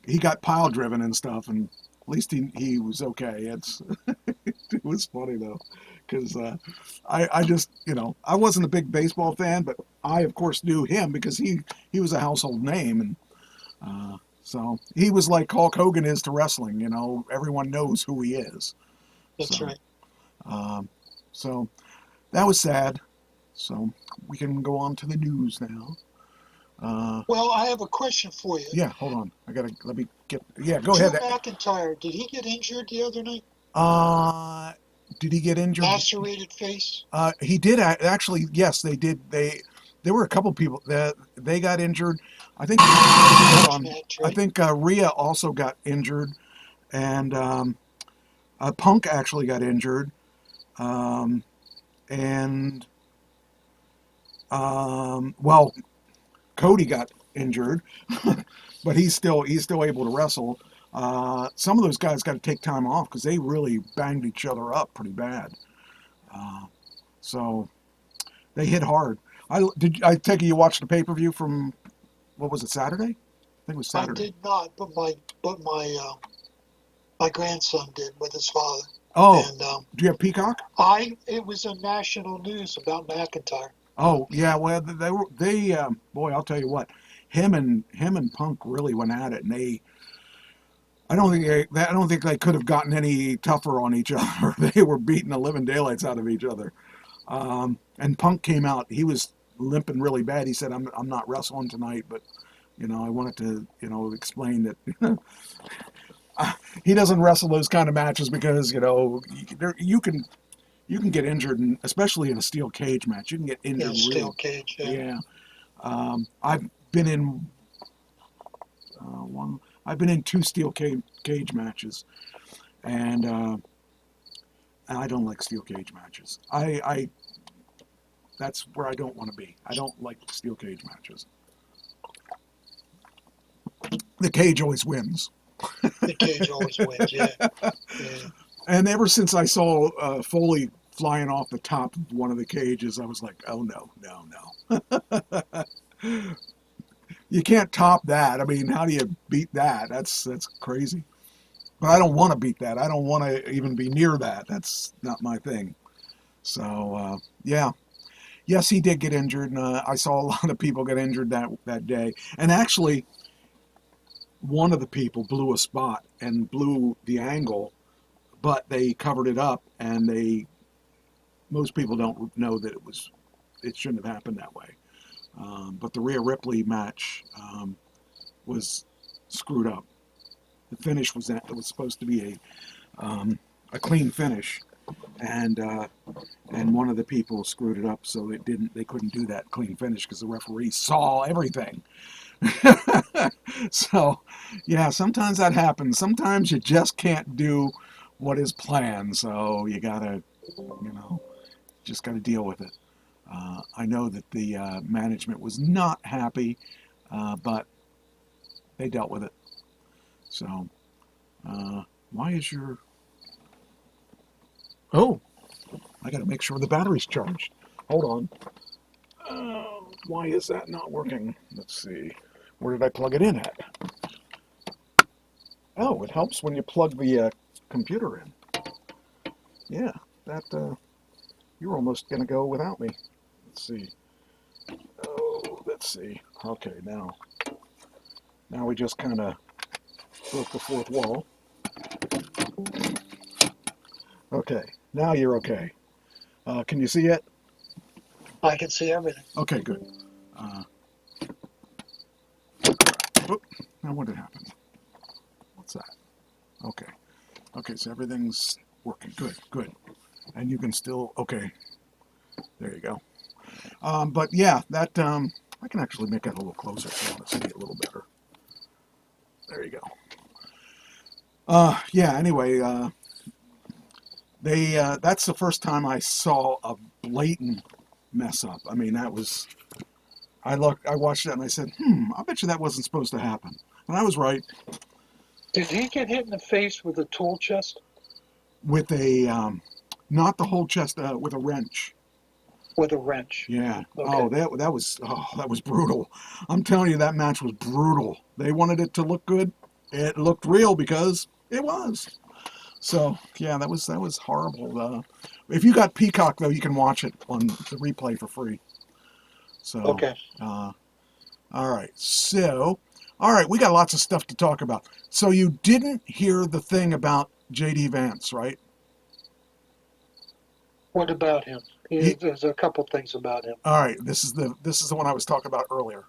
he got pile driven and stuff, and at least he was okay. It was funny, though, because I just, I wasn't a big baseball fan, but I, of course, knew him because he was a household name, and so he was like Hulk Hogan is to wrestling, everyone knows who he is. That's right. So that was sad. So we can go on to the news now. Well, I have a question for you. Yeah, hold on. Go ahead. Drew McIntyre, did he get injured the other night? Did he get injured? Lacerated face? He did actually. Yes, they did. There were a couple people that they got injured. I think. I think Rhea also got injured, and Punk actually got injured, Cody got injured, but he's still able to wrestle. Some of those guys got to take time off because they really banged each other up pretty bad. So they hit hard. I take it you watched the pay-per-view from, what was it, Saturday? I think it was Saturday. I did not, but my grandson did with his father. Oh, and, do you have Peacock? It was a national news about McIntyre. Oh yeah, well boy, I'll tell you what, him and Punk really went at it, and I don't think they could have gotten any tougher on each other. They were beating the living daylights out of each other. And Punk came out. He was limping really bad. He said, I'm not wrestling tonight, but, I wanted to, explain that he doesn't wrestle those kind of matches because, you can get injured, especially in a steel cage match. You can get injured. Yeah, steel cage, yeah. I've been in I've been in 2 steel cage matches, and I don't like steel cage matches. That's where I don't want to be. I don't like steel cage matches. The cage always wins. The cage always wins, yeah. And ever since I saw Foley flying off the top of one of the cages, I was like, oh, no. You can't top that. I mean, how do you beat that? That's crazy. But I don't want to beat that. I don't want to even be near that. That's not my thing. So, yeah. Yes, he did get injured, and I saw a lot of people get injured that day. And actually, one of the people blew a spot and blew the angle, but they covered it up, and most people don't know that it shouldn't have happened that way. But the Rhea Ripley match was screwed up. The finish was supposed to be a clean finish, and one of the people screwed it up, so they couldn't do that clean finish because the referee saw everything. So, yeah, sometimes that happens. Sometimes you just can't do what is planned, so you gotta, just gotta deal with it. I know that the management was not happy, but they dealt with it. So, why is your... Oh, I got to make sure the battery's charged. Hold on. Why is that not working? Let's see. Where did I plug it in at? Oh, it helps when you plug the computer in. Yeah, that... you're almost going to go without me. Let's see. Oh, let's see. Okay, now we just kind of broke the fourth wall. Okay, now you're okay. Can you see it? I can see everything. Okay, good. Now what happened? What's that? Okay, so everything's working. Good. And you can still, okay. There you go. But yeah, that, I can actually make that a little closer if you want to see it a little better. There you go. Yeah, anyway, that's the first time I saw a blatant mess up. I mean, I watched that and I said, I bet you that wasn't supposed to happen. And I was right. Did he get hit in the face with a tool chest? With a, not the whole chest, with a wrench. With a wrench. Yeah. Okay. Oh, that was brutal. I'm telling you, that match was brutal. They wanted it to look good. It looked real because it was. So yeah, that was horrible. If you got Peacock though, you can watch it on the replay for free. So okay. All right. So all right, we got lots of stuff to talk about. So you didn't hear the thing about J.D. Vance, right? What about him? There's a couple things about him. All right, this is the one I was talking about earlier.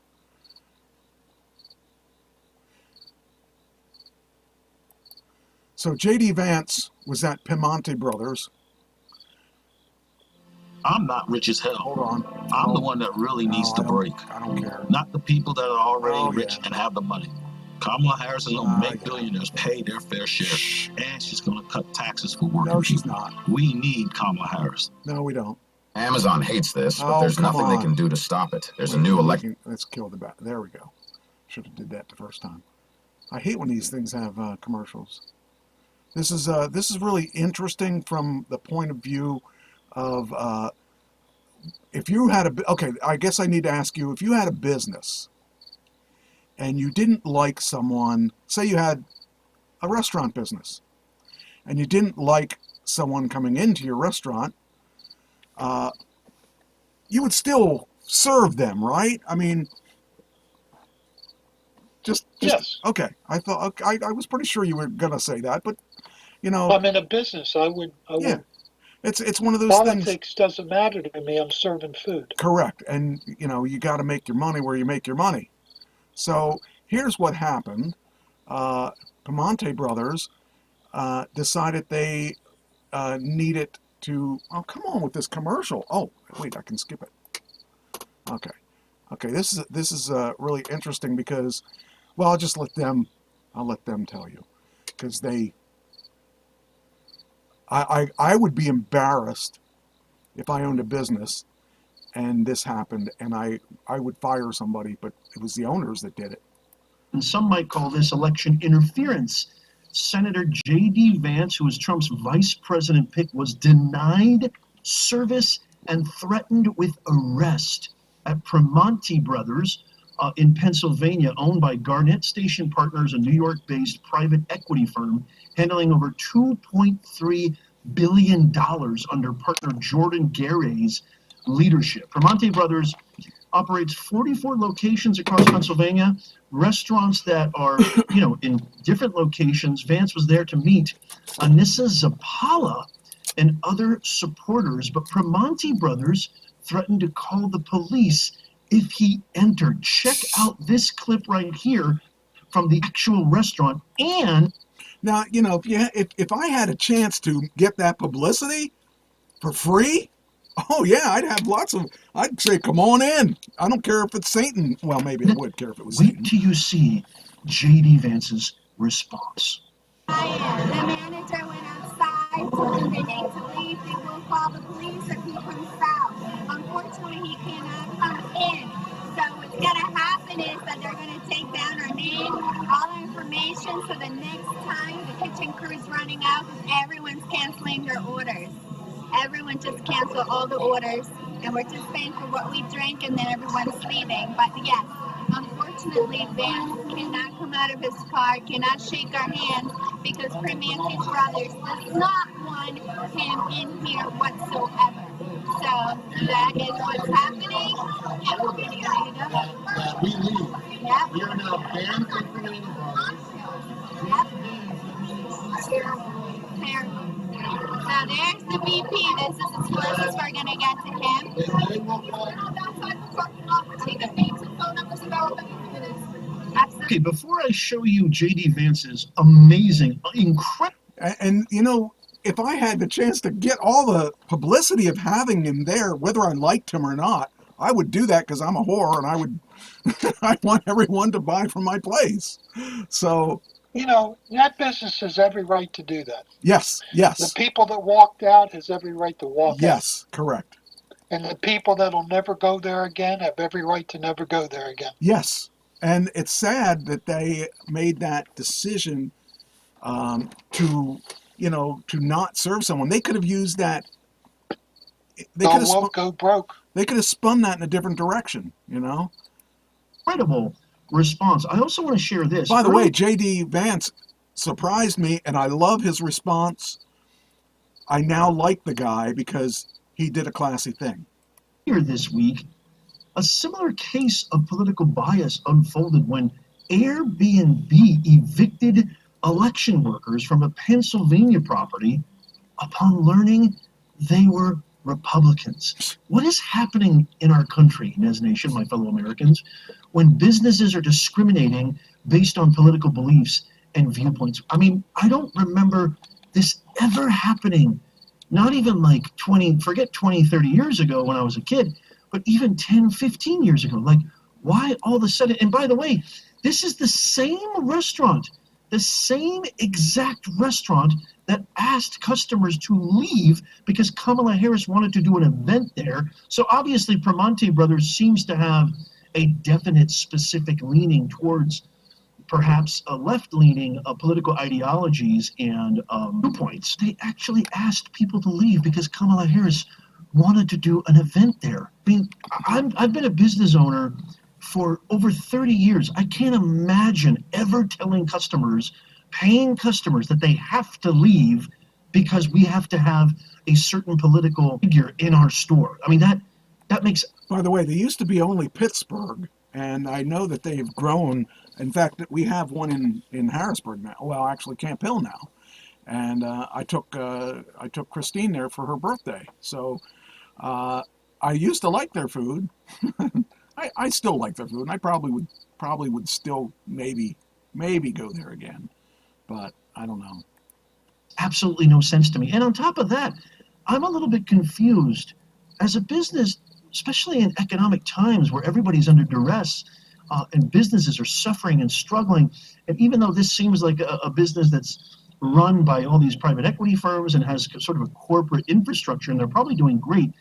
So J.D. Vance was at Piemonte Brothers. I'm not rich as hell. Hold on. I'm the one that really needs to break. I don't care. Not the people that are already rich and have the money. Kamala Harris is going to make billionaires pay their fair share, and she's going to cut taxes for working people. No, she's not. We need Kamala Harris. No, we don't. Amazon hates this, but there's nothing they can do to stop it. There's a new election. Let's kill the bat. There we go. Should have did that the first time. I hate when these things have commercials. This is really interesting from the point of view of if you had okay, I guess I need to ask you, if you had a business and you didn't like someone, say you had a restaurant business and you didn't like someone coming into your restaurant, you would still serve them, right? I mean, just yes. Okay. I thought I was pretty sure you were gonna say that, but you know, I'm in a business. I would. Yeah. It's one of those Politics things. doesn't matter to me. I'm serving food. Correct. And, you got to make your money where you make your money. So here's what happened. Primanti Brothers decided they needed to... Oh, come on with this commercial. Oh, wait, I can skip it. Okay, this is really interesting because, well, I'll let them tell you. Because I would be embarrassed if I owned a business and this happened, and I would fire somebody, but it was the owners that did it. And some might call this election interference. Senator J.D. Vance, who was Trump's vice president pick, was denied service and threatened with arrest at Primanti Brothers in Pennsylvania, owned by Garnett Station Partners, a New York-based private equity firm handling over $2.3 billion under partner Jordan Garay's leadership. Primanti Brothers operates 44 locations across Pennsylvania, restaurants that are, in different locations. Vance was there to meet Anissa Zapala and other supporters, but Primanti Brothers threatened to call the police if he entered. Check out this clip right here from the actual restaurant. And now, if I had a chance to get that publicity for free, oh yeah, I'd say, come on in. I don't care if it's Satan. Well, maybe I would care if it was Satan. Wait till you see J.D. Vance's response. The manager went outside, told them they need to leave. They will call the police if he comes out. Unfortunately, he cannot come in. So what's going to happen is that they're going to take down our name, all our information, so the next time the kitchen crew's running out, because everyone's canceling their orders. Everyone just canceled all the orders, and we're just paying for what we drink, and then everyone's leaving. But yes, unfortunately, Vance cannot come out of his car, cannot shake our hands, because Primanti Brothers does not want him in here whatsoever. So that is what's happening. Yeah, we'll get you ready to go. We leave. Yep. We are now banned from Primanti Brothers. Yep. Terrible. So there's the VP. This is as close as we're going to get to him. Absolutely. Okay, before I show you J.D. Vance's amazing, incredible... And if I had the chance to get all the publicity of having him there, whether I liked him or not, I would do that because I'm a whore and I want everyone to buy from my place. So... that business has every right to do that. Yes. The people that walked out has every right to walk out. Yes, correct. And the people that'll never go there again have every right to never go there again. Yes. And it's sad that they made that decision to not serve someone. They could have used that. Go broke. They could have spun that in a different direction, Incredible response. I also want to share this. By the way, J.D. Vance surprised me, and I love his response. I now like the guy because he did a classy thing. Here this week, a similar case of political bias unfolded when Airbnb evicted election workers from a Pennsylvania property upon learning they were Republicans. What is happening in our country, Nez Nation, my fellow Americans, when businesses are discriminating based on political beliefs and viewpoints? I mean, I don't remember this ever happening, not even like 20, 30 years ago when I was a kid, but even 10, 15 years ago. Like, why all of a sudden? And by the way, this is the same restaurant, the same exact restaurant that asked customers to leave because Kamala Harris wanted to do an event there. So obviously Primanti Brothers seems to have a definite specific leaning towards perhaps a left-leaning political ideologies and viewpoints. They actually asked people to leave because Kamala Harris wanted to do an event there. I mean, I've been a business owner for over 30 years. I can't imagine ever telling customers, paying customers, that they have to leave because we have to have a certain political figure in our store. I mean, that makes... By the way, they used to be only Pittsburgh, and I know that they've grown. In fact, we have one in Harrisburg now. Well, actually, Camp Hill now. and I took Christine there for her birthday. So I used to like their food. I still like their food, and I probably would still maybe go there again, but I don't know. Absolutely no sense to me. And on top of that, I'm a little bit confused. As a business, especially in economic times where everybody's under duress and businesses are suffering and struggling, and even though this seems like a business that's run by all these private equity firms and has sort of a corporate infrastructure, and they're probably doing great,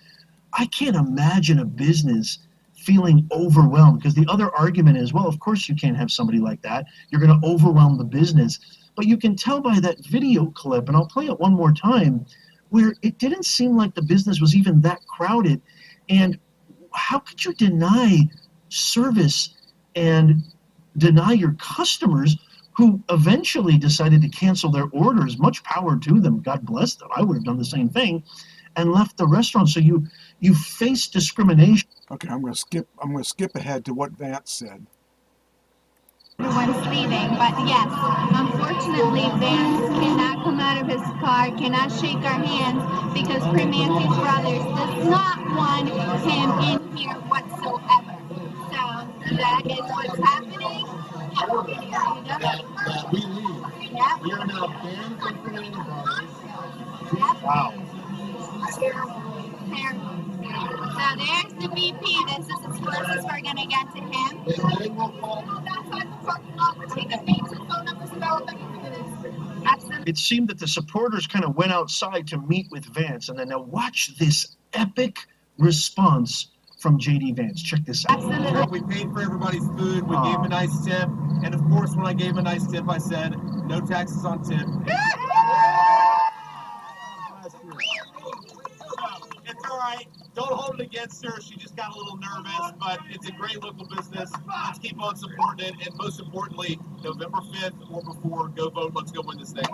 I can't imagine a business feeling overwhelmed, because the other argument is, well, of course you can't have somebody like that. You're going to overwhelm the business. But you can tell by that video clip, and I'll play it one more time, where it didn't seem like the business was even that crowded. And how could you deny service and deny your customers who eventually decided to cancel their orders? Much power to them. God bless them. I would have done the same thing, and left the restaurant. So you face discrimination. Okay, I'm going to skip ahead to what Vance said. Everyone's leaving, but yes, unfortunately, Vance cannot come out of his car, cannot shake our hands, because Primanti's Brothers does not want him in here whatsoever. So that is what's happening. We leave. Yep. We are now banned from Primanti Brothers. Yep. Wow. Terrible. So there's the VP. This is as close as we're going to get to him. They will call outside the parking lot. We're taking names and phone numbers and all that. Absolutely. It seemed that the supporters kind of went outside to meet with Vance, and then now watch this epic response from J.D. Vance. Check this out. Absolutely. We paid for everybody's food. We gave him a nice tip. And of course, when I gave him a nice tip, I said, no taxes on tip. It's all right. Don't hold it against her. She just got a little nervous, but it's a great local business. Let's keep on supporting it. And most importantly, November 5th or before, go vote. Let's go win this thing.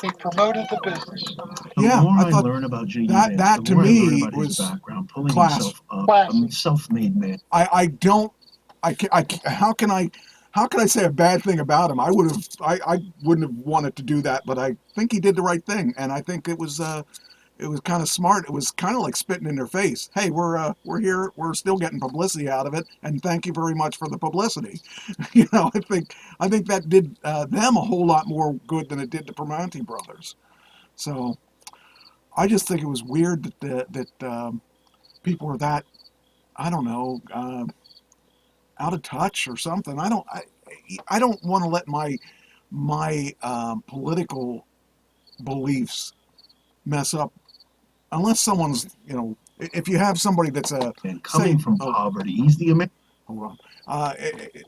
He promoted the business. The more I learn about J.D. Vance, that the to more I learn me about his was background, pulling class. himself up. I'm a self-made man. How can I say a bad thing about him? I wouldn't have wanted to do that, but I think he did the right thing, and I think it was kind of smart. It was kind of like spitting in their face. Hey, we're here. We're still getting publicity out of it, and thank you very much for the publicity. I think that did them a whole lot more good than it did the Primanti Brothers. So I just think it was weird that people were that, I don't know, out of touch or something. I don't want to let my political beliefs mess up, unless someone's, if you have somebody that's coming from poverty, he's the American. Hold on.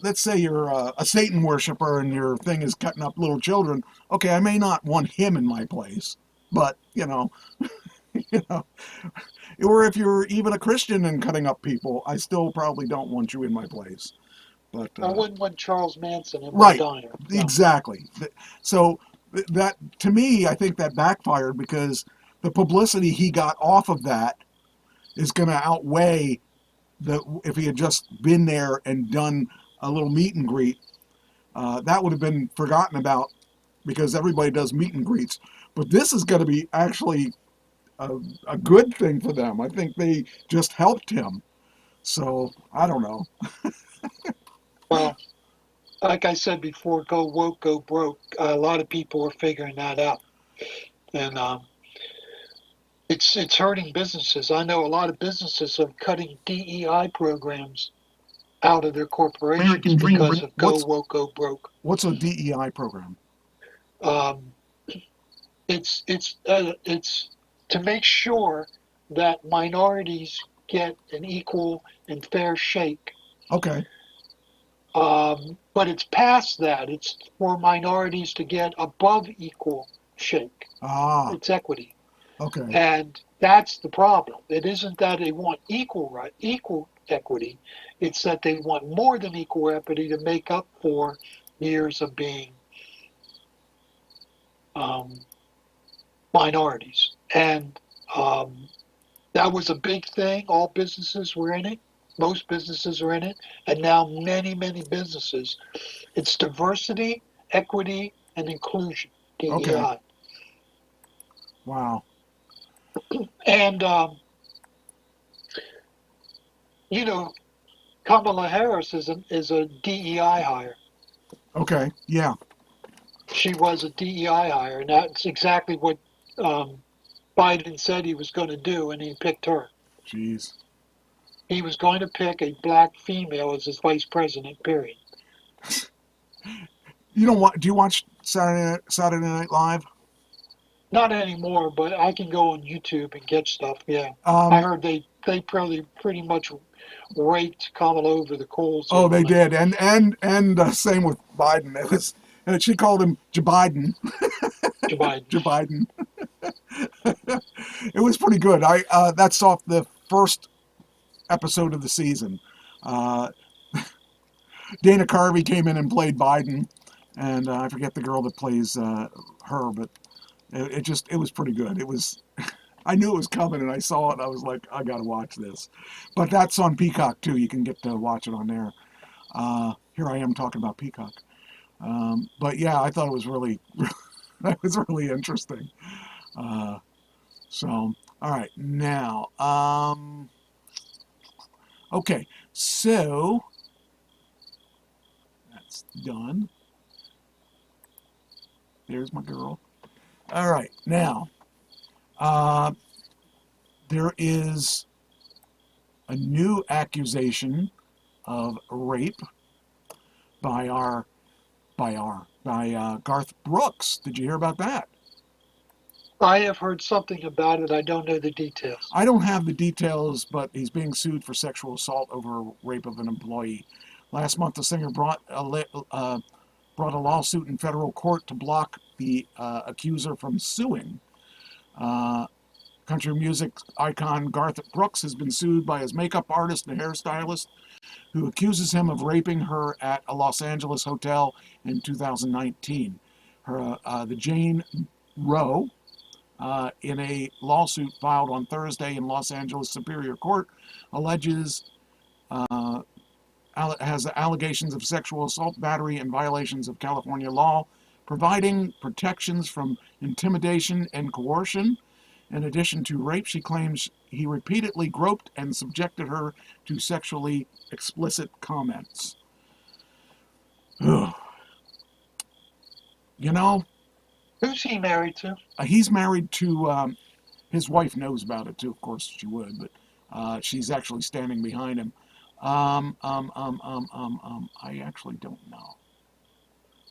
Let's say you're a Satan worshiper and your thing is cutting up little children. Okay, I may not want him in my place, but or if you're even a Christian and cutting up people, I still probably don't want you in my place. But I wouldn't want Charles Manson in right, my diner. No. Exactly. So that, to me, I think that backfired, because the publicity he got off of that is going to outweigh if he had just been there and done a little meet and greet. That would have been forgotten about, because everybody does meet and greets. But this is going to be actually a good thing for them. I think they just helped him. So, I don't know. Well, like I said before, go woke, go broke. A lot of people are figuring that out. And it's hurting businesses. I know a lot of businesses are cutting DEI programs out of their corporations because of go woke, go broke. What's a DEI program? It's to make sure that minorities get an equal and fair shake. Okay. But it's past that. It's for minorities to get above equal shake. It's equity. Okay. And that's the problem. It isn't that they want equal equity. It's that they want more than equal equity to make up for years of being minorities. And that was a big thing. All businesses were in it. Most businesses are in it. And now many, many businesses. It's diversity Equity and Inclusion, DEI. Okay. Wow. And, you know, Kamala Harris is a DEI hire. Okay. Yeah. She was a DEI hire, and that's exactly what Biden said he was going to do, and he picked her. Jeez. He was going to pick a black female as his vice president, period. You don't want? Do you watch Saturday Night Live? Not anymore, but I can go on YouTube and get stuff. Yeah, I heard they probably pretty much raked Kamala over the coals. Oh, they did, and same with Biden. It was, and she called him Jabiden. Jabiden. It was pretty good. That's off the first episode of the season. Dana Carvey came in and played Biden, and I forget the girl that plays her, but it was pretty good. It was, I knew it was coming, and I saw it, and I was like, I gotta watch this. But that's on Peacock too. You can get to watch it on there. Here I am talking about Peacock. But yeah, I thought it was really, that was really interesting. So, all right, now, okay, so that's done. There's my girl. All right, now, there is a new accusation of rape by Garth Brooks. Did you hear about that? I have heard something about it. I don't know the details. I don't have the details, but he's being sued for sexual assault over rape of an employee. Last month, the singer brought a lawsuit in federal court to block the accuser from suing. Country music icon Garth Brooks has been sued by his makeup artist and hairstylist, who accuses him of raping her at a Los Angeles hotel in 2019. The Jane Roe, in a lawsuit filed on Thursday in Los Angeles Superior Court, has allegations of sexual assault, battery, and violations of California law, providing protections from intimidation and coercion. In addition to rape, she claims he repeatedly groped and subjected her to sexually explicit comments. Ugh. You know, who's he married to? He's married to, his wife knows about it too, of course she would, but she's actually standing behind him. I actually don't know.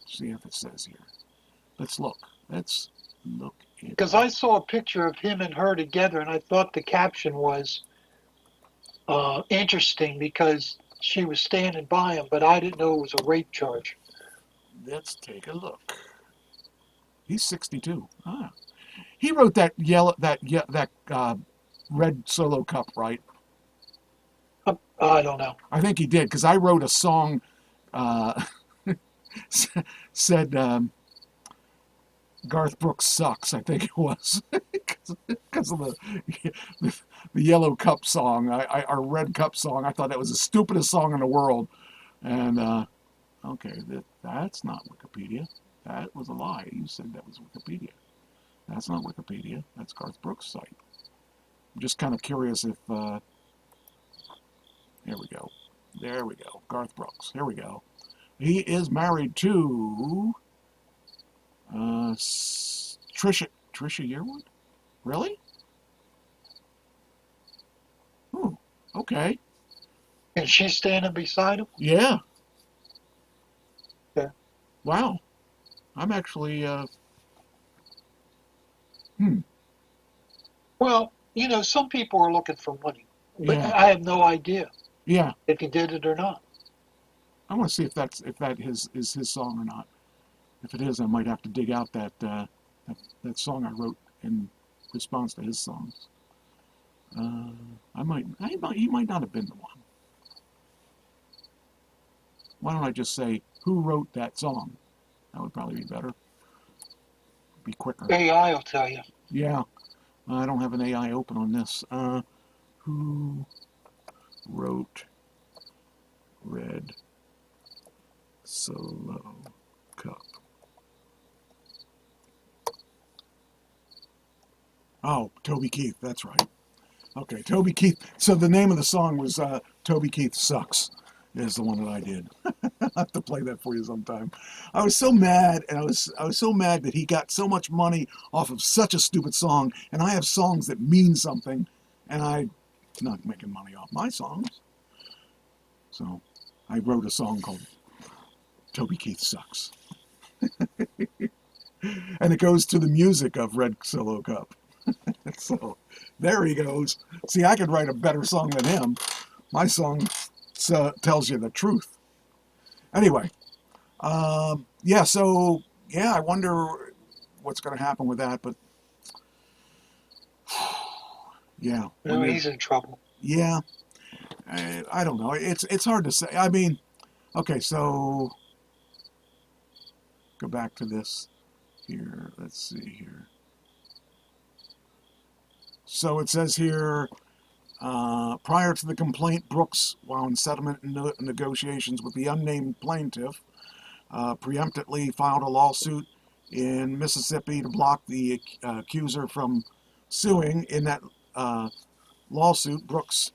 See if it says here. Let's look. Because I saw a picture of him and her together, and I thought the caption was interesting because she was standing by him, but I didn't know it was a rape charge. Let's take a look. He's 62. He wrote that red Solo Cup, right? I don't know. I think he did, because I wrote a song said Garth Brooks sucks, I think it was, because of the Yellow Cup song, our Red Cup song. I thought that was the stupidest song in the world. And, okay, that's not Wikipedia. That was a lie. You said that was Wikipedia. That's not Wikipedia. That's Garth Brooks' site. I'm just kind of curious if, there we go. There we go. Garth Brooks. Here we go. He is married to Trisha Yearwood? Really? Oh, okay. And she's standing beside him? Yeah. Yeah. Wow. I'm actually, Well, you know, some people are looking for money. But Yeah. I have no idea Yeah. if he did it or not. I want to see if that is his song or not. If it is, I might have to dig out that song I wrote in response to his songs. He might not have been the one. Why don't I just say, who wrote that song? That would probably be better. Be quicker. AI will tell you. Yeah. I don't have an AI open on this. Who wrote Red Solo Cup? Oh, Toby Keith, that's right. Okay, Toby Keith. So the name of the song was Toby Keith Sucks, is the one that I did. I'll have to play that for you sometime. I was so mad, and I was so mad that he got so much money off of such a stupid song, and I have songs that mean something, and I'm not making money off my songs. So I wrote a song called Toby Keith Sucks. And it goes to the music of Red Solo Cup. So there he goes. See, I could write a better song than him. My song tells you the truth. Anyway, yeah, so, yeah, I wonder what's going to happen with that, but, yeah. No, he's in trouble. Yeah, I don't know. It's hard to say. I mean, okay, so, go back to this here. Let's see here. So it says here, prior to the complaint, Brooks, while in settlement negotiations with the unnamed plaintiff, preemptively filed a lawsuit in Mississippi to block the accuser from suing. In that lawsuit, Brooks,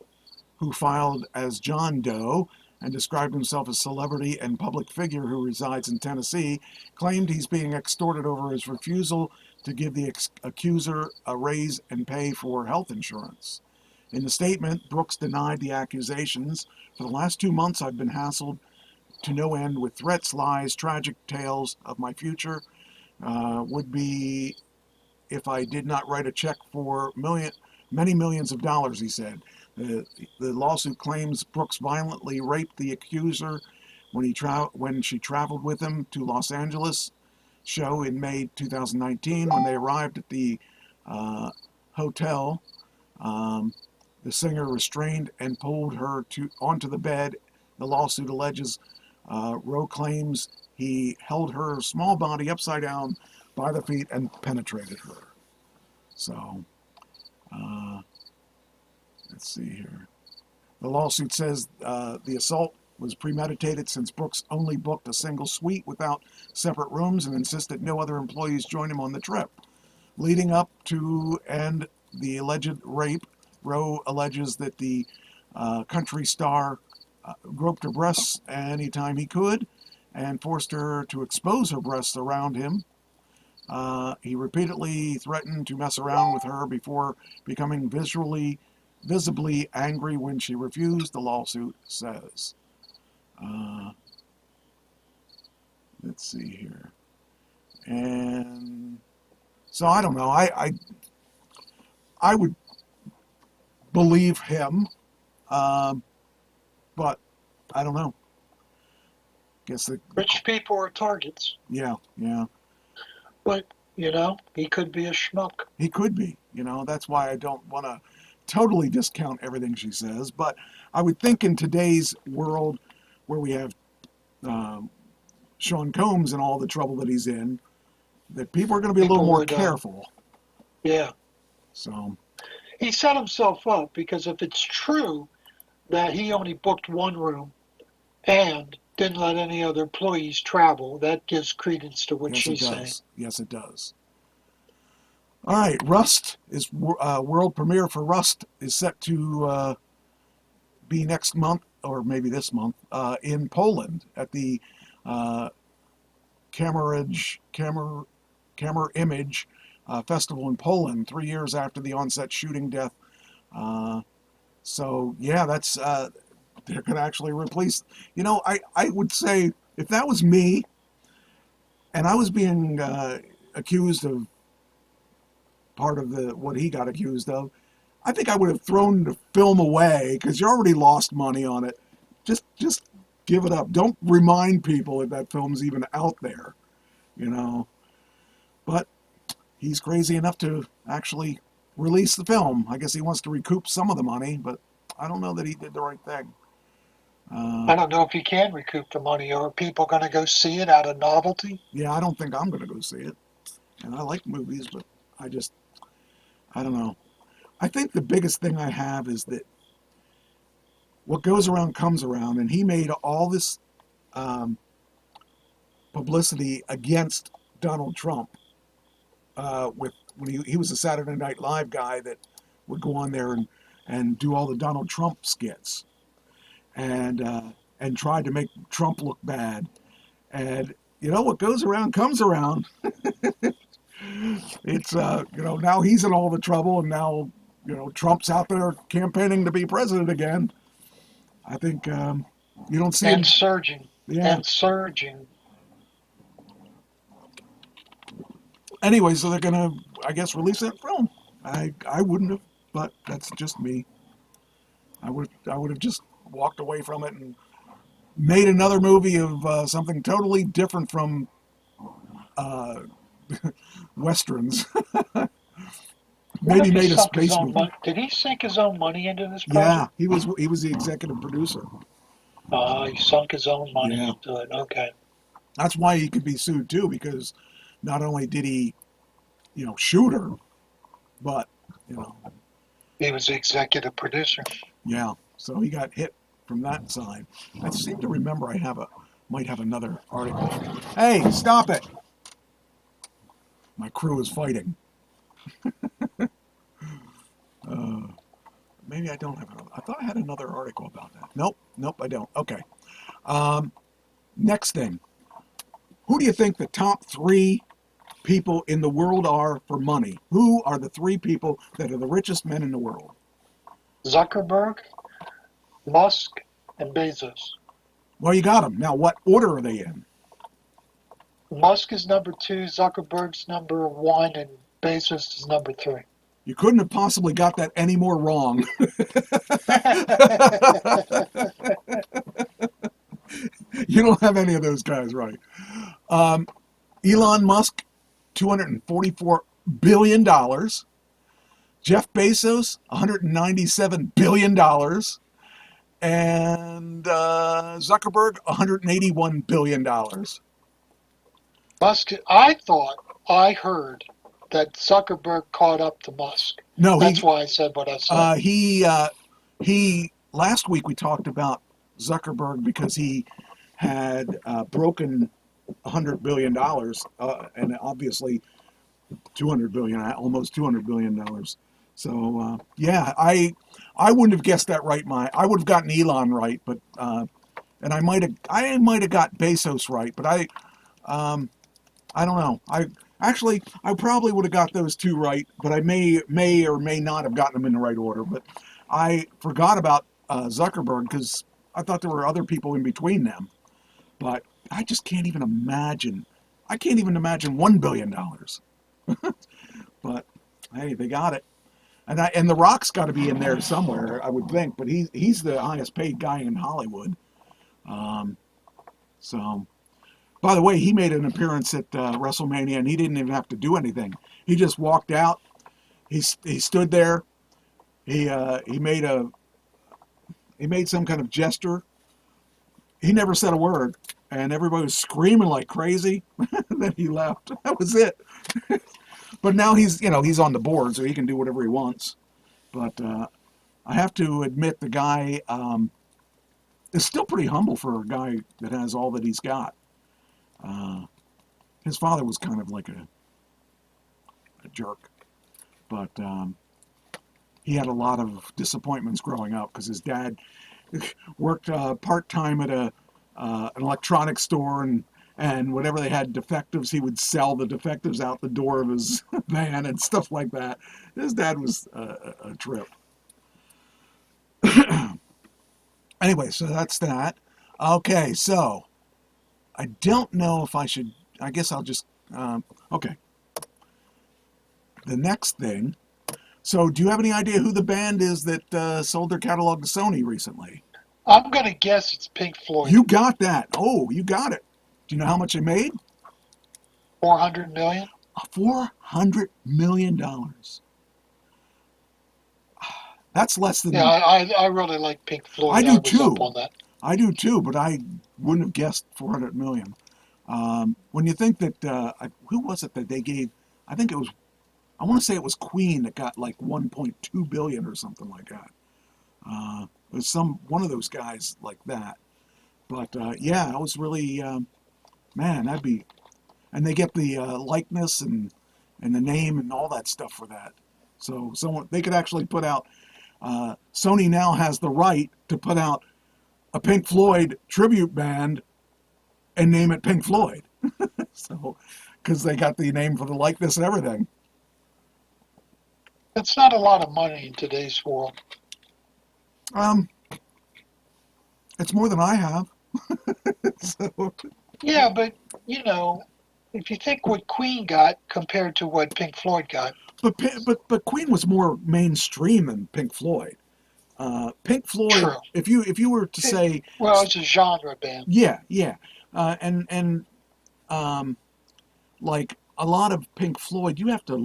who filed as John Doe and described himself as a celebrity and public figure who resides in Tennessee, claimed he's being extorted over his refusal to give the accuser a raise and pay for health insurance. In the statement, Brooks denied the accusations. For the last 2 months, I've been hassled to no end with threats, lies, tragic tales of my future. Would be if I did not write a check for many millions of dollars, he said. The lawsuit claims Brooks violently raped the accuser when she traveled with him to Los Angeles show in May 2019. When they arrived at the hotel, the singer restrained and pulled her onto the bed. The lawsuit alleges Rowe claims he held her small body upside down by the feet and penetrated her. So, let's see here. The lawsuit says the assault was premeditated since Brooks only booked a single suite without separate rooms and insisted no other employees join him on the trip. Leading up to and the alleged rape, Rowe alleges that the country star groped her breasts anytime he could and forced her to expose her breasts around him. He repeatedly threatened to mess around with her before becoming visibly angry when she refused, the lawsuit says. Let's see here. And so I don't know. I would believe him, but I don't know. Guess rich people are targets. Yeah. But, he could be a schmuck. He could be. That's why I don't want to totally discount everything she says. But I would think in today's world where we have Sean Combs and all the trouble that he's in, that people are going to be a little more careful. Yeah. So he set himself up because if it's true that he only booked one room and didn't let any other employees travel, that gives credence to what she's saying. Yes, it does. All right, Rust is world premiere for Rust is set to be next month or maybe this month in Poland at the Camera Image Festival in Poland, 3 years after the on-set shooting death. So yeah, that's they're going to actually replace. I would say if that was me, and I was being accused of part of what he got accused of, I think I would have thrown the film away because you already lost money on it. Just give it up. Don't remind people that film's even out there, But he's crazy enough to actually release the film. I guess he wants to recoup some of the money, but I don't know that he did the right thing. I don't know if he can recoup the money. Are people going to go see it out of novelty? Yeah, I don't think I'm going to go see it. And I like movies, but I don't know. I think the biggest thing I have is that what goes around comes around, and he made all this publicity against Donald Trump with when he was a Saturday Night Live guy that would go on there and do all the Donald Trump skits, and tried to make Trump look bad. And what goes around comes around. It's now he's in all the trouble, and now Trump's out there campaigning to be president again. I think you don't see him surging. Yeah. And surging. Anyway, so they're gonna, I guess, release that film. I wouldn't have, but that's just me. I would have just walked away from it and made another movie of something totally different from westerns. Maybe made a space movie. Did he sink his own money into this Yeah, project? he was the executive producer. He sunk his own money Yeah. into it. Okay. That's why he could be sued too, because not only did he, shoot her, but he was the executive producer. Yeah. So he got hit from that side. I seem to remember I might have another article. Hey, stop it! My crew is fighting. Maybe I don't have another. I thought I had another article about that. Nope, I don't. Okay. Next thing. Who do you think the top 3 people in the world are for money? Who are the 3 people that are the richest men in the world? Zuckerberg, Musk, and Bezos. Well, you got them. Now, what order are they in? Musk is number 2, Zuckerberg's number 1, and Bezos is number 3. You couldn't have possibly got that any more wrong. You don't have any of those guys right. Elon Musk, $244 billion. Jeff Bezos, $197 billion. And Zuckerberg, $181 billion. Musk, I heard that Zuckerberg caught up to Musk. No, that's why I said what I said. He last week we talked about Zuckerberg because he had broken $100 billion, and obviously $200 billion, almost $200 billion. So yeah, I wouldn't have guessed that right. I would have gotten Elon right, but and I might have got Bezos right, but I don't know. I probably would have got those 2 right, but I may or may not have gotten them in the right order. But I forgot about Zuckerberg because I thought there were other people in between them. But I just can't even imagine. I can't even imagine $1 billion. But hey, they got it. And The Rock's got to be in there somewhere, I would think. But he's the highest paid guy in Hollywood. So. By the way, he made an appearance at WrestleMania, and he didn't even have to do anything. He just walked out. He stood there. He made some kind of gesture. He never said a word, and everybody was screaming like crazy. Then he left. That was it. But now he's on the board, so he can do whatever he wants. But I have to admit, the guy is still pretty humble for a guy that has all that he's got. His father was kind of like a jerk, but he had a lot of disappointments growing up because his dad worked part-time at an electronics store, and whenever they had defectives, he would sell the defectives out the door of his van and stuff like that. His dad was a trip. Anyway, so that's that. Okay, so I don't know if I should, I guess I'll just, okay. The next thing, so do you have any idea who the band is that sold their catalog to Sony recently? I'm going to guess it's Pink Floyd. You got that. Oh, you got it. Do you know how much they made? $400 million? $400 million. That's less than... Yeah, I really like Pink Floyd. I do too. Up on that. I do too, but I wouldn't have guessed $400 million. When you think that, who was it that they gave, I think it was, I want to say it was Queen that got like 1.2 billion or something like that. It was one of those guys like that. But yeah, I was really, man, that'd be, and they get the likeness and and the name and all that stuff for that. So they could actually put out. Sony now has the right to put out a Pink Floyd tribute band and name it Pink Floyd. So, because they got the name for the likeness and everything. It's not a lot of money in today's world. It's more than I have. So. Yeah, but you know, if you think what Queen got compared to what Pink Floyd got. But Queen was more mainstream than Pink Floyd. Pink Floyd. True. If you were to say. Well, it's a genre band. Yeah. And like a lot of Pink Floyd, you have to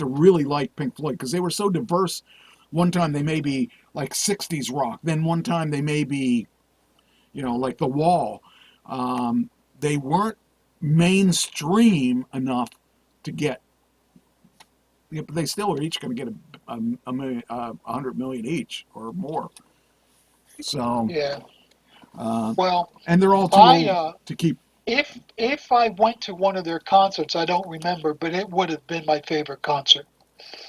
really like Pink Floyd because they were so diverse. One time they may be like 60s rock, then one time they may be, like The Wall. They weren't mainstream enough to get. Yeah, but they still are each going to get a million, 100 million each or more. So yeah. Well, and they're all too old to keep. If I went to one of their concerts, I don't remember, but it would have been my favorite concert.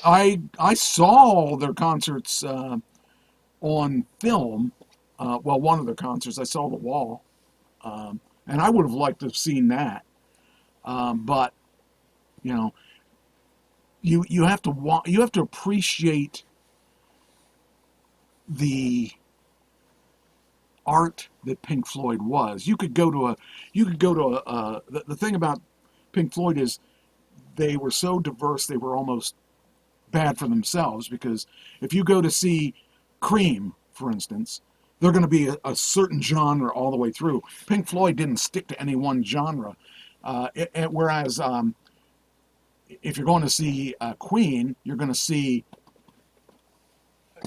I saw their concerts on film. Well, one of their concerts, I saw The Wall, and I would have liked to have seen that. But you have to appreciate the art that Pink Floyd was. The thing about Pink Floyd is they were so diverse they were almost bad for themselves, because if you go to see Cream, for instance, they're going to be a certain genre all the way through. Pink Floyd didn't stick to any one genre, whereas if you're going to see Queen, you're going to see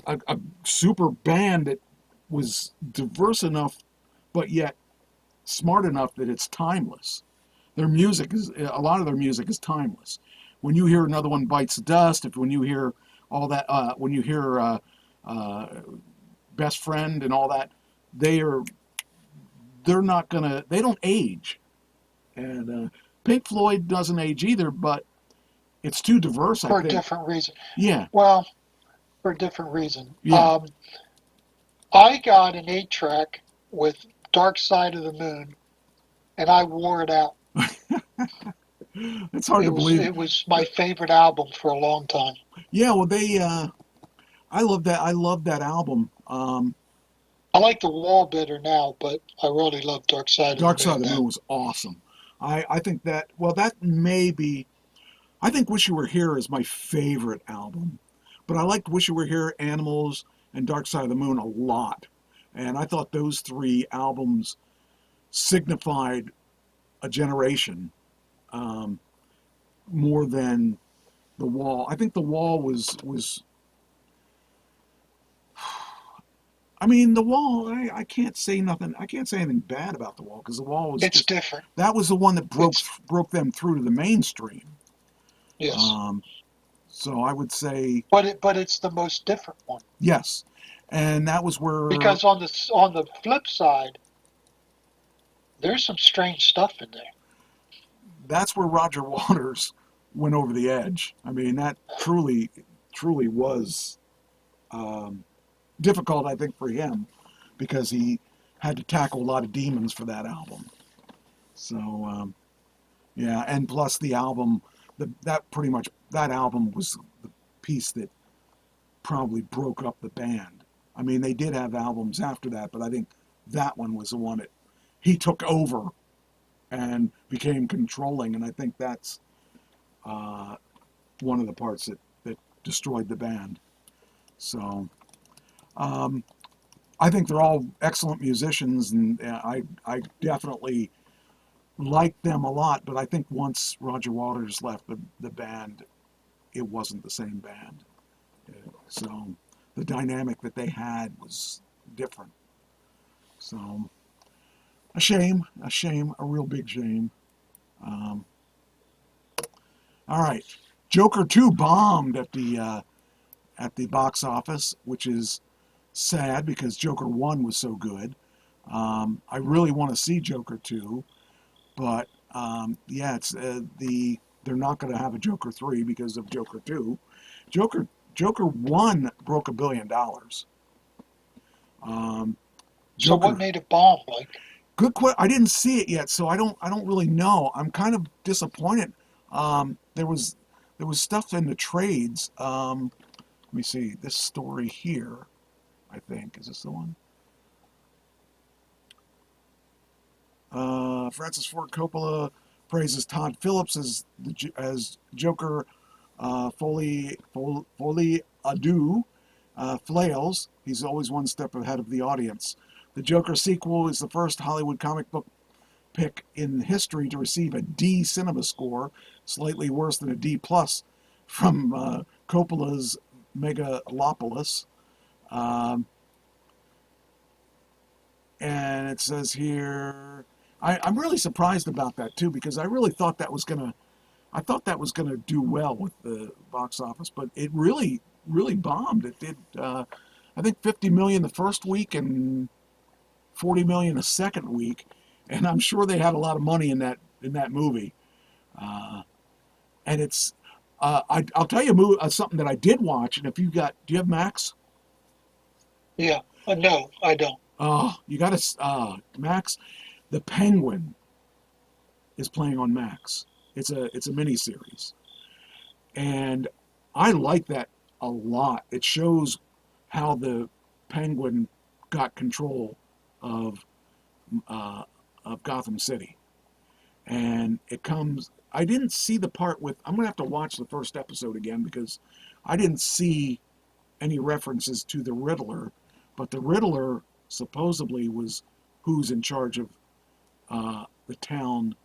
a super band that was diverse enough, but yet smart enough that it's timeless. A lot of their music is timeless. When you hear Another One Bites the Dust, when you hear all that, when you hear Best Friend and all that, they don't age. And Pink Floyd doesn't age either, but it's too diverse, for a different reason. Yeah. Well, for a different reason. Yeah. I got an 8-track with Dark Side of the Moon, and I wore it out. It's hard to believe. It was my favorite album for a long time. Yeah, well, I love that. I love that album. I like The Wall better now, but I really love Dark Side of the Moon. Dark Side of the Moon was awesome. I think that, that may be, I think Wish You Were Here is my favorite album. But I liked Wish You Were Here, Animals, and Dark Side of the Moon a lot. And I thought those three albums signified a generation more than The Wall. I think The Wall was I mean, The Wall, I can't say nothing. I can't say anything bad about The Wall, because The Wall was different. That was the one that broke them through to the mainstream. Yes. So I would say. But it's the most different one. Yes, and that was where. Because on the flip side, there's some strange stuff in there. That's where Roger Waters went over the edge. I mean, that truly was difficult, I think, for him, because he had to tackle a lot of demons for that album. So, yeah, and plus the album, that album was the piece that probably broke up the band. I mean, they did have albums after that, but I think that one was the one that he took over and became controlling, and I think that's one of the parts that destroyed the band. So, I think they're all excellent musicians, and I definitely like them a lot, but I think once Roger Waters left the band, it wasn't the same band. So the dynamic that they had was different. So a shame, a real big shame. All right, Joker 2 bombed at the box office, which is sad because Joker 1 was so good. I really want to see Joker 2, but yeah, it's the they're not going to have a Joker 3 because of Joker 2. Joker 1 broke $1 billion. So what made it bomb, Mike? Good question. I didn't see it yet, so I don't really know. I'm kind of disappointed. There was stuff in the trades. Let me see this story here. I think is this the one? Francis Ford Coppola praises Todd Phillips as Joker. Foley Adu flails. He's always one step ahead of the audience. The Joker sequel is the first Hollywood comic book pick in history to receive a D cinema score, slightly worse than a D plus from Coppola's Megalopolis. And it says here, I'm really surprised about that too, because I really thought that was gonna do well with the box office, but it really bombed. It did, I think, $50 million the first week and $40 million the second week, and I'm sure they had a lot of money in that movie. And it's, I'll tell you something that I did watch, and do you have Max? Yeah, no, I don't. Oh, you got to, Max. The Penguin is playing on Max. It's a mini series, and I like that a lot. It shows how the Penguin got control of Gotham City, and it comes. I didn't see the part with. I'm gonna have to watch the first episode again because I didn't see any references to the Riddler, but the Riddler supposedly was who's in charge of the town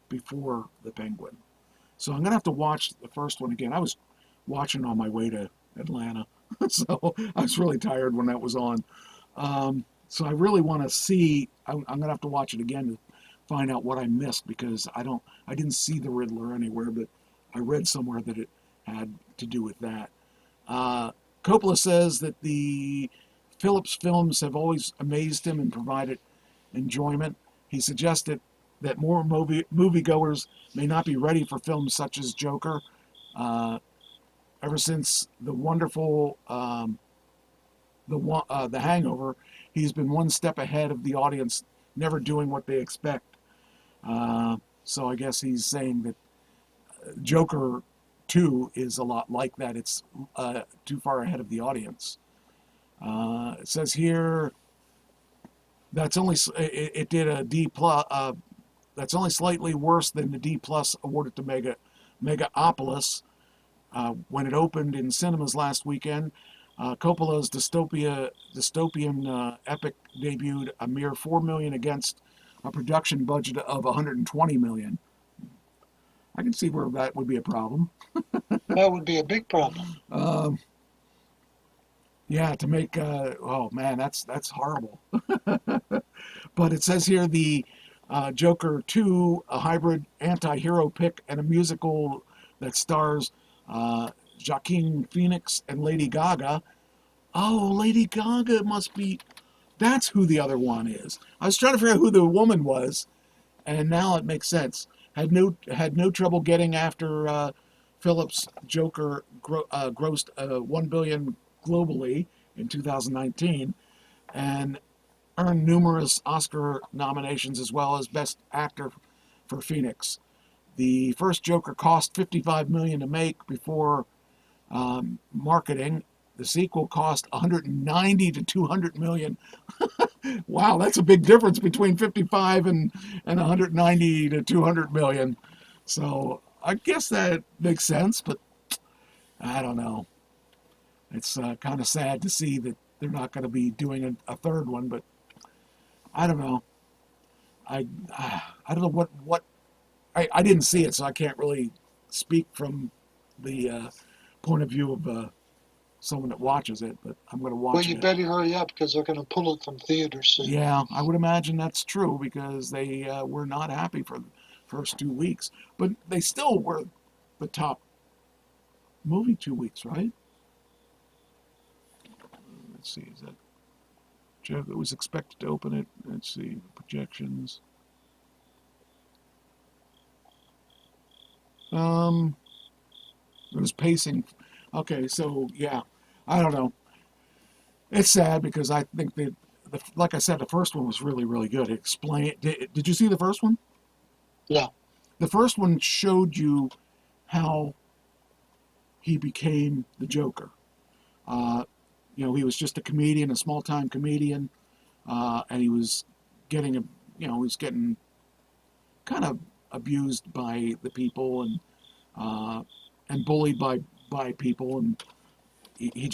before the Penguin. So I'm going to have to watch the first one again. I was watching on my way to Atlanta, so I was really tired when that was on. So I really want to see, I'm going to have to watch it again to find out what I missed, because I didn't see the Riddler anywhere, but I read somewhere that it had to do with that. Coppola says that the Phillips films have always amazed him and provided enjoyment. He suggested that more moviegoers may not be ready for films such as Joker. Ever since the wonderful The Hangover, he's been one step ahead of the audience, never doing what they expect. So I guess he's saying that Joker 2 is a lot like that. It's too far ahead of the audience. It says here that's only it did a D plus. That's only slightly worse than the D plus awarded to Megalopolis when it opened in cinemas last weekend. Coppola's dystopian epic debuted a mere $4 million against a production budget of $120 million. I can see where that would be a problem. That would be a big problem. Yeah, to make oh man, that's horrible. But it says here the Joker 2, a hybrid anti-hero pick and a musical that stars Joaquin Phoenix and Lady Gaga. Oh, Lady Gaga must be. That's who the other one is. I was trying to figure out who the woman was, and now it makes sense. Had no trouble getting after Phillips' Joker grossed $1 billion globally in 2019, and earned numerous Oscar nominations as well as Best Actor for Phoenix. The first Joker cost $55 million to make before marketing. The sequel cost $190 to $200 million. Wow, that's a big difference between 55 and 190 to 200 million. So I guess that makes sense, but I don't know. It's kind of sad to see that they're not going to be doing a third one, but I don't know. I don't know what I didn't see it, so I can't really speak from the point of view of someone that watches it, but I'm going to watch it. Well, you better hurry up because they're going to pull it from theaters soon. Yeah, I would imagine that's true because they were not happy for the first 2 weeks, but they still were the top movie 2 weeks, right? Let's see, is that Jeff? It was expected to open it. Let's see, projections. It was pacing. Okay, so yeah, I don't know. It's sad because I think that, like I said, the first one was really, really good. Did you see the first one? Yeah. The first one showed you how he became the Joker. He was just a comedian, a small-time comedian, and he was getting kind of abused by the people and bullied by people, and he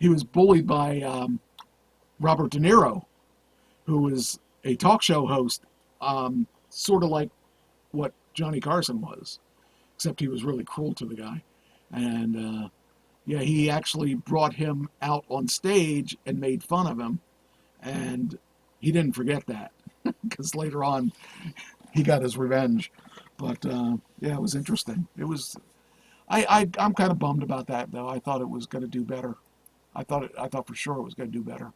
was bullied by Robert De Niro, who was a talk show host, sort of like what Johnny Carson was, except he was really cruel to the guy. And he actually brought him out on stage and made fun of him, and he didn't forget that because later on he got his revenge. But it was interesting. It was. I'm kind of bummed about that, though. I thought it was going to do better. I thought for sure it was going to do better.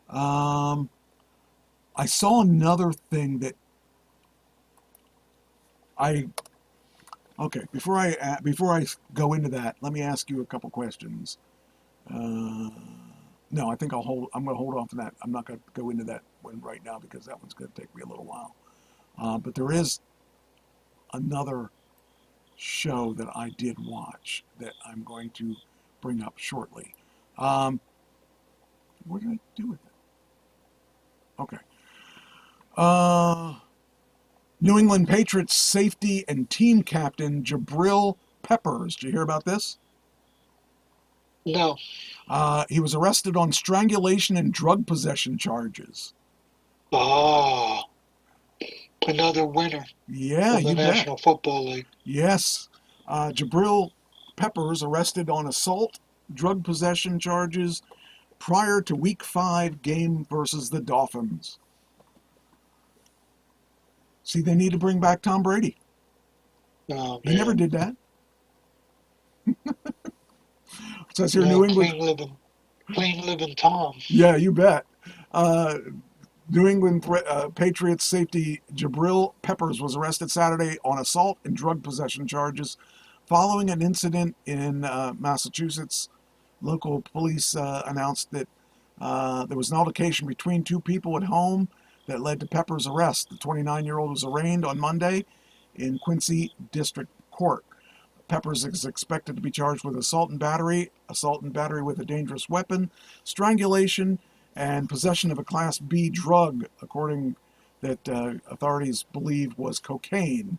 I saw another thing that before I go into that, let me ask you a couple questions. No, I think I'm going to hold off on that. I'm not going to go into that one right now because that one's going to take me a little while. But there is another show that I did watch that I'm going to bring up shortly. What did I do with it? Okay. New England Patriots safety and team captain Jabril Peppers. Did you hear about this? No. He was arrested on strangulation and drug possession charges. Oh, another winner. Yeah, of the National Football League. Yes. Jabril Peppers arrested on assault, drug possession charges prior to Week 5 game versus the Dolphins. See, they need to bring back Tom Brady. Oh, he never did that. It says here, New England. Clean living Tom. Yeah, you bet. New England Patriots safety Jabril Peppers was arrested Saturday on assault and drug possession charges following an incident in Massachusetts. Local police announced that there was an altercation between two people at home that led to Peppers' arrest. The 29-year-old was arraigned on Monday in Quincy District Court. Peppers is expected to be charged with assault and battery with a dangerous weapon, strangulation, and possession of a Class B drug, according that authorities believe was cocaine.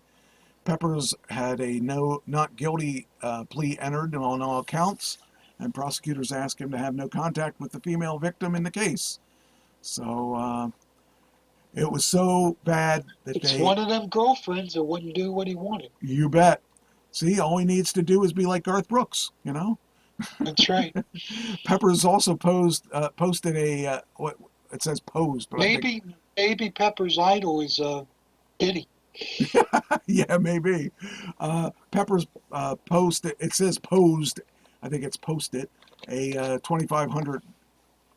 Peppers had a not guilty plea entered on all counts, and prosecutors asked him to have no contact with the female victim in the case. So it was so bad that it's one of them girlfriends that wouldn't do what he wanted. You bet. See, all he needs to do is be like Garth Brooks, you know? That's right. Peppers also posted a, what it says posed. But maybe Peppers' idol is Diddy. Yeah, maybe. Peppers posted, it says posed, I think it's posted, a 2,500,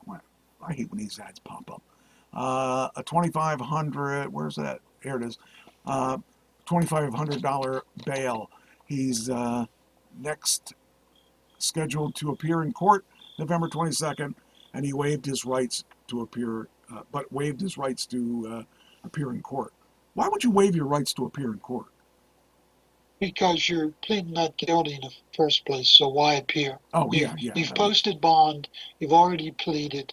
I hate when these ads pop up. A 2,500, where's that? Here it is. $2,500 bail. He's next scheduled to appear in court November 22nd, and he waived his rights to appear, appear in court. Why would you waive your rights to appear in court? Because you're pleading not guilty in the first place, so why appear? Oh, yeah. You've posted bond, you've already pleaded.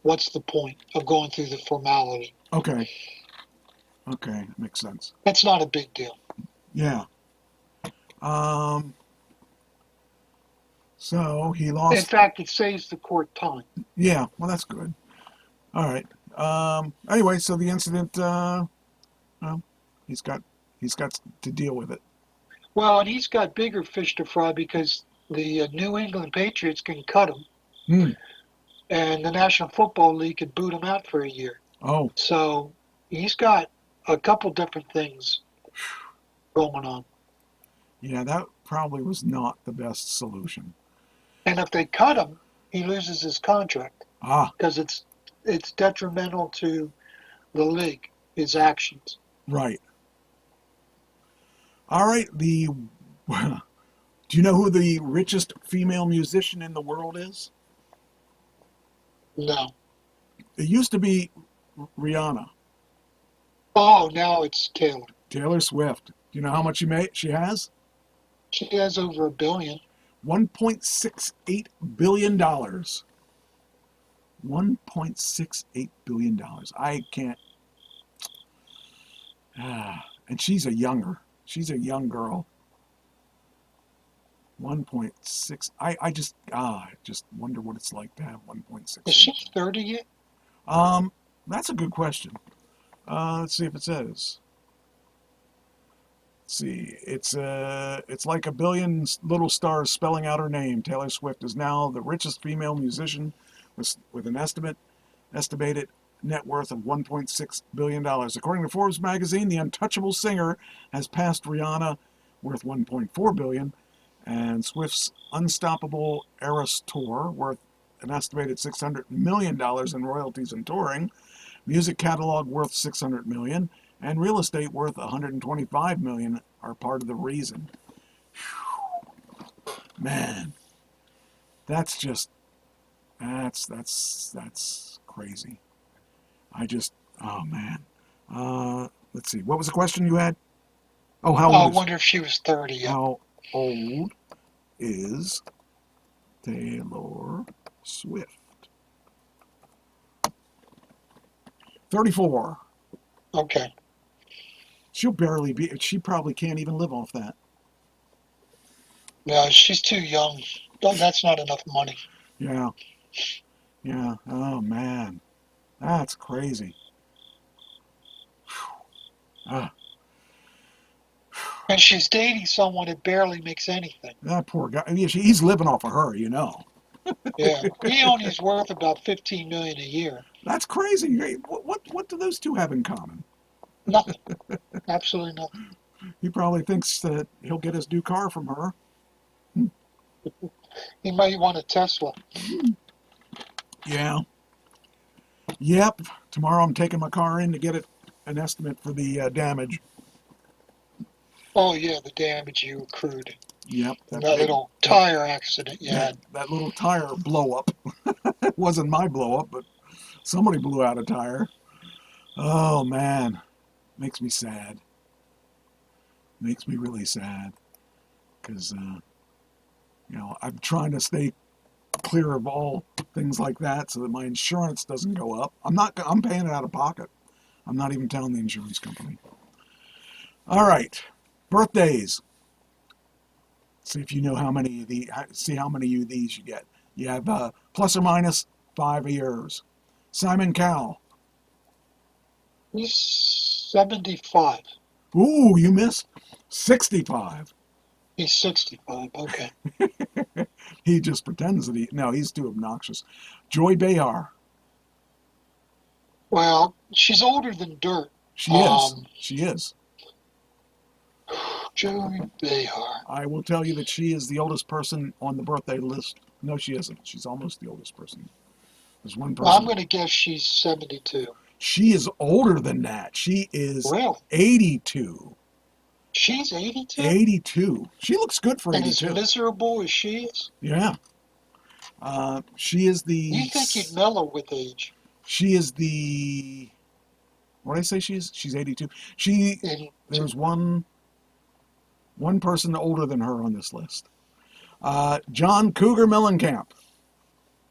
What's the point of going through the formality? Okay, makes sense. That's not a big deal. Yeah. So he lost. In fact, it saves the court time. Yeah, well, that's good. All right. Anyway, so the incident, he's got to deal with it. Well, and he's got bigger fish to fry because the New England Patriots can cut him, and the National Football League could boot him out for a year. Oh. So he's got a couple different things going on. Yeah, that probably was not the best solution. And if they cut him, he loses his contract. Because it's detrimental to the league, his actions. Right. All right, do you know who the richest female musician in the world is? No. It used to be Rihanna. Oh, now it's Taylor. Taylor Swift. Do you know how much she has? She has over $1 billion. $1.68 billion. $1.68 billion. I can't. And she's a young girl. 1.6. I just wonder what it's like to have 1.6. Is she 30 yet? That's a good question. Let's see if it says. Let's see. It's like a billion little stars spelling out her name. Taylor Swift is now the richest female musician with an estimated net worth of $1.6 billion. According to Forbes magazine, the untouchable singer has passed Rihanna, worth $1.4 billion, and Swift's Unstoppable Eras Tour, worth an estimated $600 million in royalties and touring, music catalog worth $600 million, and real estate worth $125 million are part of the reason. Whew. Man, that's crazy. Oh man. Let's see. What was the question you had? Oh, how old I wonder if she was 30 yet. How old is Taylor Swift? 34. Okay. She probably can't even live off that. Yeah, she's too young. That's not enough money. Yeah. Yeah. Oh man. That's crazy. And she's dating someone that barely makes anything. That poor guy. He's living off of her, you know. Yeah. He only is worth about $15 million a year. That's crazy. What do those two have in common? Nothing. Absolutely nothing. He probably thinks that he'll get his new car from her. He might want a Tesla. Yeah. Yep. Tomorrow I'm taking my car in to get an estimate for the damage. Oh, yeah, the damage you accrued. Yep. That little tire accident you had. That little tire blow up. It wasn't my blow up, but somebody blew out a tire. Oh, man. Makes me sad. Makes me really sad. Because, I'm trying to stay clear of all things like that so that my insurance doesn't go up. I'm paying it out of pocket. I'm not even telling the insurance company. All right. Birthdays. See if you know how many of these you get. You have plus or minus 5 years. Simon Cowell. He's 75. Ooh, you missed. 65. He's 65, okay. He just pretends that he's too obnoxious. Joy Behar. Well, she's older than dirt. She is. She is. Joy Behar. I will tell you that she is the oldest person on the birthday list. No, she isn't. She's almost the oldest person. There's one person. Well, I'm going to guess she's 72. She is older than that. She is 82. She's 82? 82. She looks good for 82. And as miserable as she is? Yeah. She is the... You think you'd mellow with age? She is the... What did I say she is? She's 82. There's one person older than her on this list. John Cougar Mellencamp.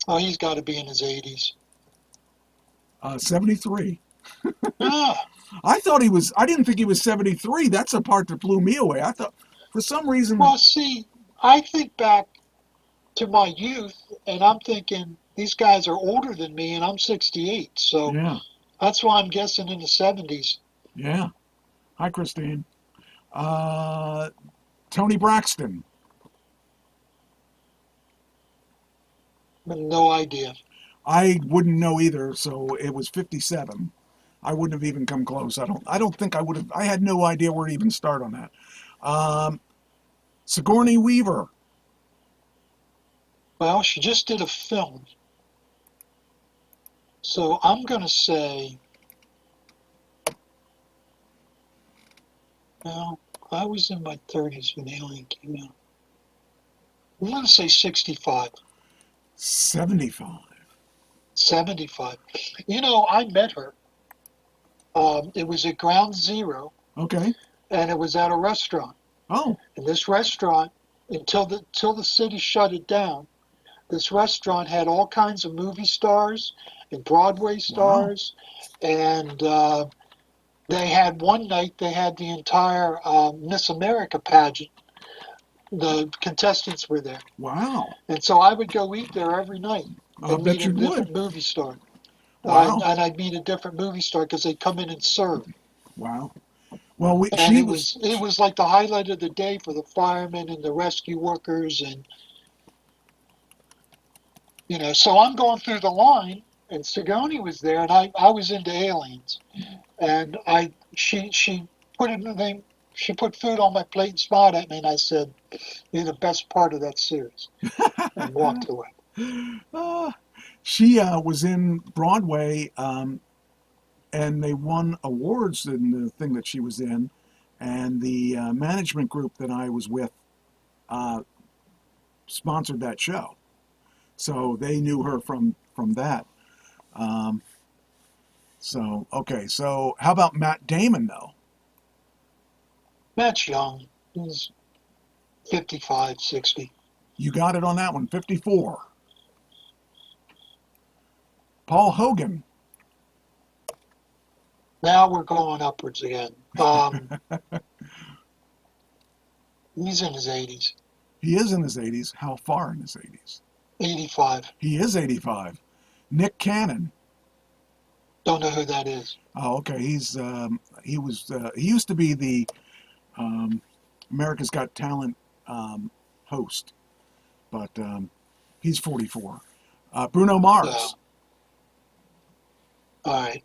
Oh, he's got to be in his 80s. 73. Ah. I didn't think he was 73. That's the part that blew me away. I thought, for some reason... Well, see, I think back to my youth, and I'm thinking, these guys are older than me, and I'm 68. So yeah. That's why I'm guessing in the 70s. Yeah. Hi, Christine. Tony Braxton. No idea. I wouldn't know either, so it was 57. I wouldn't have even come close. I don't think I would have. I had no idea where to even start on that. Sigourney Weaver. Well, she just did a film. So I'm going to say, well, I was in my 30s when Alien came out. I'm going to say 65. 75. 75. You know, I met her. It was at Ground Zero. Okay. And it was at a restaurant. Oh. And this restaurant, until the city shut it down, this restaurant had all kinds of movie stars and Broadway stars. Wow. And they had one night, they had the entire Miss America pageant. The contestants were there. Wow. And so I would go eat there every night and meet a different movie star. Wow. And I'd meet a different movie star because they'd come in and serve. Wow. Well, it was like the highlight of the day for the firemen and the rescue workers. And, you know, so I'm going through the line and Sigourney was there and I was into aliens. And she put food on my plate and smiled at me, and I said, "You're the best part of that series," and walked away. She was in Broadway, and they won awards in the thing that she was in, and the management group that I was with sponsored that show, so they knew her from that. So how about Matt Damon though? Matt's young. He's 55, 60. You got it on that one, 54. Paul Hogan. Now we're going upwards again. He's in his 80s. He is in his 80s. How far in his 80s? 85. He is 85. Nick Cannon. Don't know who that is. Oh, okay. He used to be the America's Got Talent host, but he's 44. Bruno Mars. Yeah. All right.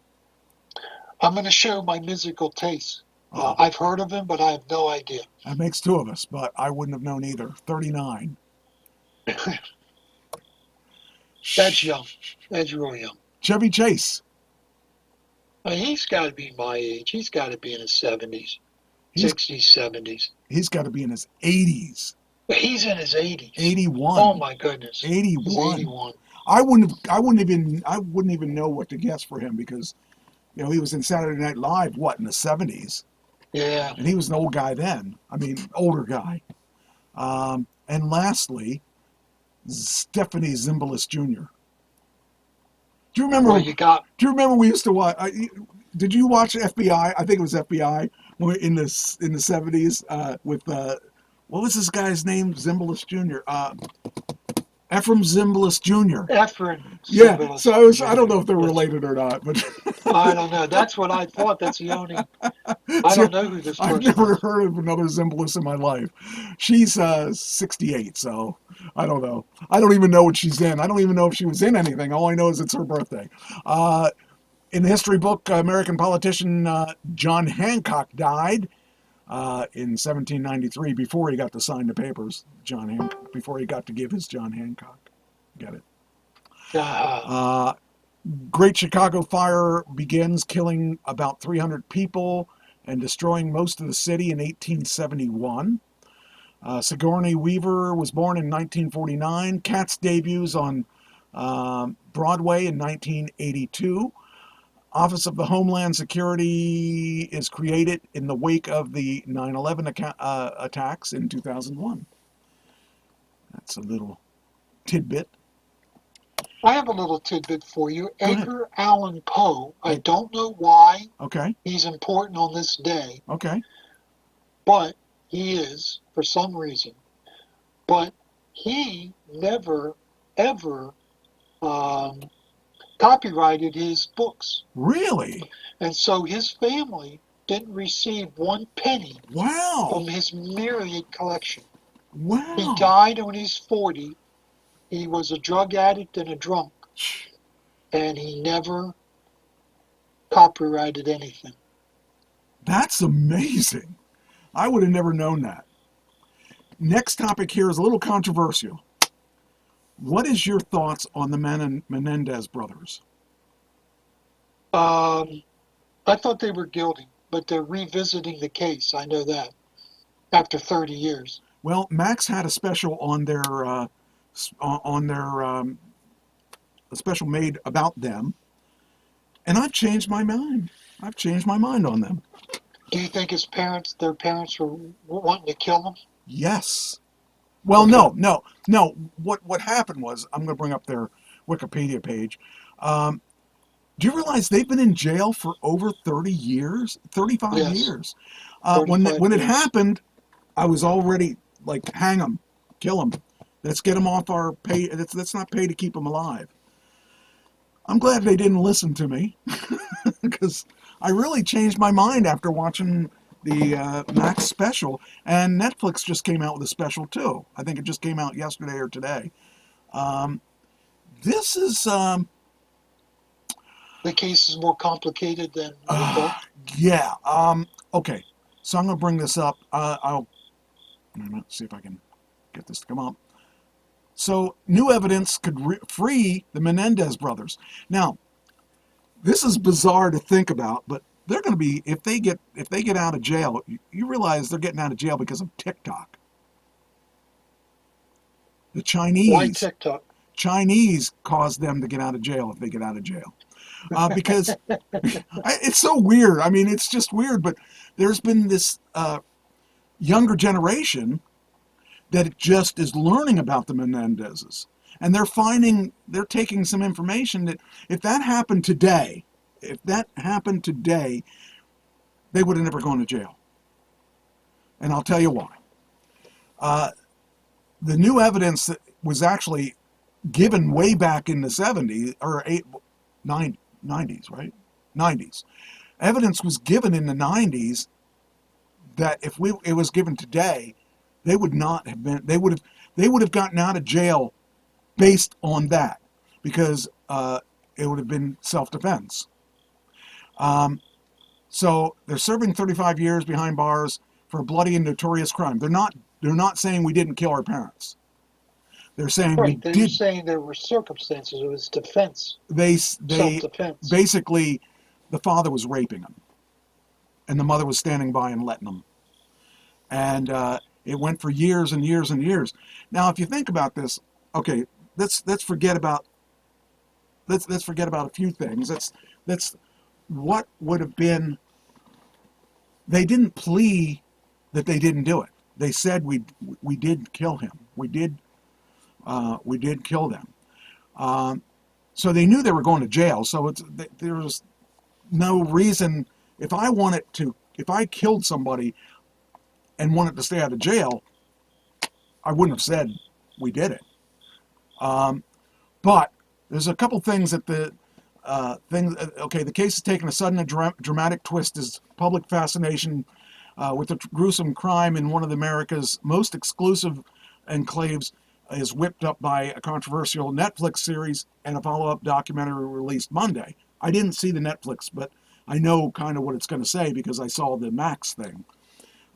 I'm going to show my musical taste. I've heard of him, but I have no idea. That makes two of us, but I wouldn't have known either. 39. That's young. That's real young. Chevy Chase. He's got to be my age. He's got to be in his 70s, 60s, 70s. He's got to be in his 80s. He's in his 80s. 81. Oh my goodness. 81. 81. I wouldn't even know what to guess for him because, you know, he was in Saturday Night Live, in the 70s? Yeah. And he was an old guy then. I mean, older guy. And lastly, Stephanie Zimbalist Jr. Do you remember? Do you remember we used to watch? Did you watch FBI? I think it was FBI in the 70s with what was this guy's name? Zimbalist Jr. Ephraim Zimbalist Jr. Ephraim. Yeah. Zimbalist So Jr. I don't know if they're related or not, but I don't know. That's what I thought. That's the only. I don't know who this person I've never is. heard of another Zimbalist in my life. She's 68, so I don't know. I don't even know what she's in. I don't even know if she was in anything. All I know is it's her birthday. In the history book, American politician John Hancock died in 1793 before he got to sign the papers. John Hancock, before he got to give his John Hancock. Get it? Great Chicago Fire begins, killing about 300 people and destroying most of the city in 1871. Sigourney Weaver was born in 1949. Cats debuts on Broadway in 1982. Office of the Homeland Security is created in the wake of the 9/11 attacks in 2001. That's a little tidbit. I have a little tidbit for you. Edgar Allan Poe. I don't know why he's important on this day. Okay. But he is, for some reason. But he never, ever copyrighted his books. Really? And so his family didn't receive one penny from his myriad collection. Wow. He died when he was 40. He was a drug addict and a drunk. And he never copyrighted anything. That's amazing. I would have never known that. Next topic here is a little controversial. What is your thoughts on the Menendez brothers? I thought they were guilty, but they're revisiting the case. I know that. After 30 years. Well, Max had a special on their a special made about them, and I've changed my mind. I've changed my mind on them. Do you think their parents were wanting to kill them? Yes. Well, okay. No. What happened was, I'm going to bring up their Wikipedia page. Do you realize they've been in jail for over 30 years? 35 years. When it happened, I was already like, hang them, kill them. Let's get them off our pay. Let's not pay to keep them alive. I'm glad they didn't listen to me, because I really changed my mind after watching the Max special, and Netflix just came out with a special too. I think it just came out yesterday or today. This is the case is more complicated than we thought. Yeah. Okay. So I'm going to bring this up. I'll see if I can get this to come up. So new evidence could free the Menendez brothers. Now, this is bizarre to think about, but they're going to be, if they get out of jail, you realize they're getting out of jail because of TikTok. The Chinese. Why TikTok? Chinese caused them to get out of jail if they get out of jail. Because it's so weird. I mean, it's just weird, but there's been this younger generation that just is learning about the Menendezes. And they're taking some information that if that happened today, they would have never gone to jail. And I'll tell you why. The new evidence that was actually given way back in the 70s, or 90s, right? 90s. Evidence was given in the 90s that if it was given today, they would not have been, they would have gotten out of jail based on that, because it would have been self-defense. So they're serving 35 years behind bars for a bloody and notorious crime. They're not saying we didn't kill our parents. They're saying They're saying there were circumstances. It was defense. Self-defense. Basically, the father was raping them, and the mother was standing by and letting them. And it went for years and years and years. Now, if you think about this, okay, let's forget about a few things. That's what would have been. They didn't plea that they didn't do it. They said we did kill him. We did kill them. So they knew they were going to jail. So there was no reason. If I killed somebody and wanted to stay out of jail, I wouldn't have said we did it. But there's a couple things that the case has taken a sudden and dramatic twist as public fascination with the gruesome crime in one of America's most exclusive enclaves is whipped up by a controversial Netflix series and a follow-up documentary released Monday. I didn't see the Netflix, but I know kind of what it's going to say because I saw the Max thing.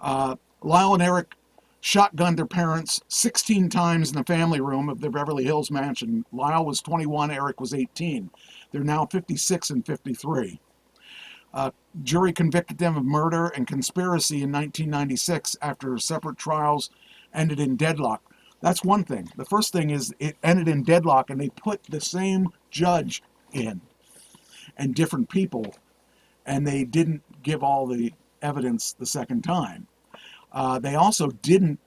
Lyle and Eric shotgunned their parents 16 times in the family room of their Beverly Hills mansion. Lyle was 21, Eric was 18. They're now 56 and 53. Jury convicted them of murder and conspiracy in 1996 after separate trials ended in deadlock. That's one thing. The first thing is it ended in deadlock, and they put the same judge in and different people, and they didn't give all the evidence the second time. They also didn't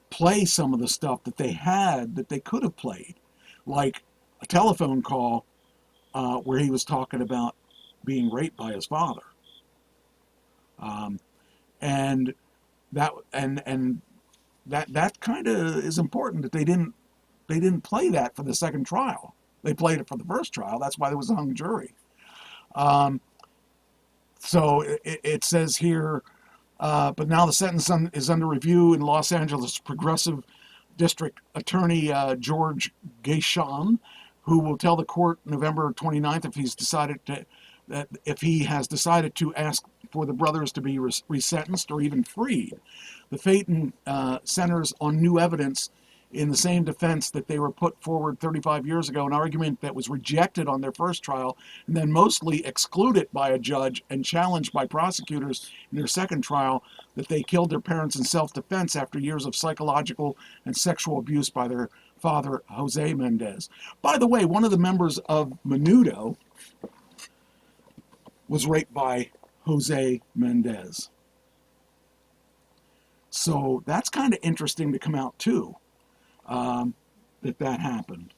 play some of the stuff that they had that they could have played, like a telephone call where he was talking about being raped by his father, and that kind of is important that they didn't play that for the second trial. They played it for the first trial. That's why there was a hung jury. So it says here, but now the sentence is under review in Los Angeles Progressive District Attorney George Gashon, who will tell the court November 29th if he has decided to ask for the brothers to be resentenced or even freed. The Phaeton centers on new evidence in the same defense that they were put forward 35 years ago, an argument that was rejected on their first trial and then mostly excluded by a judge and challenged by prosecutors in their second trial, that they killed their parents in self-defense after years of psychological and sexual abuse by their father, Jose Mendez. By the way, one of the members of Menudo was raped by Jose Mendez. So that's kind of interesting to come out too, that happened.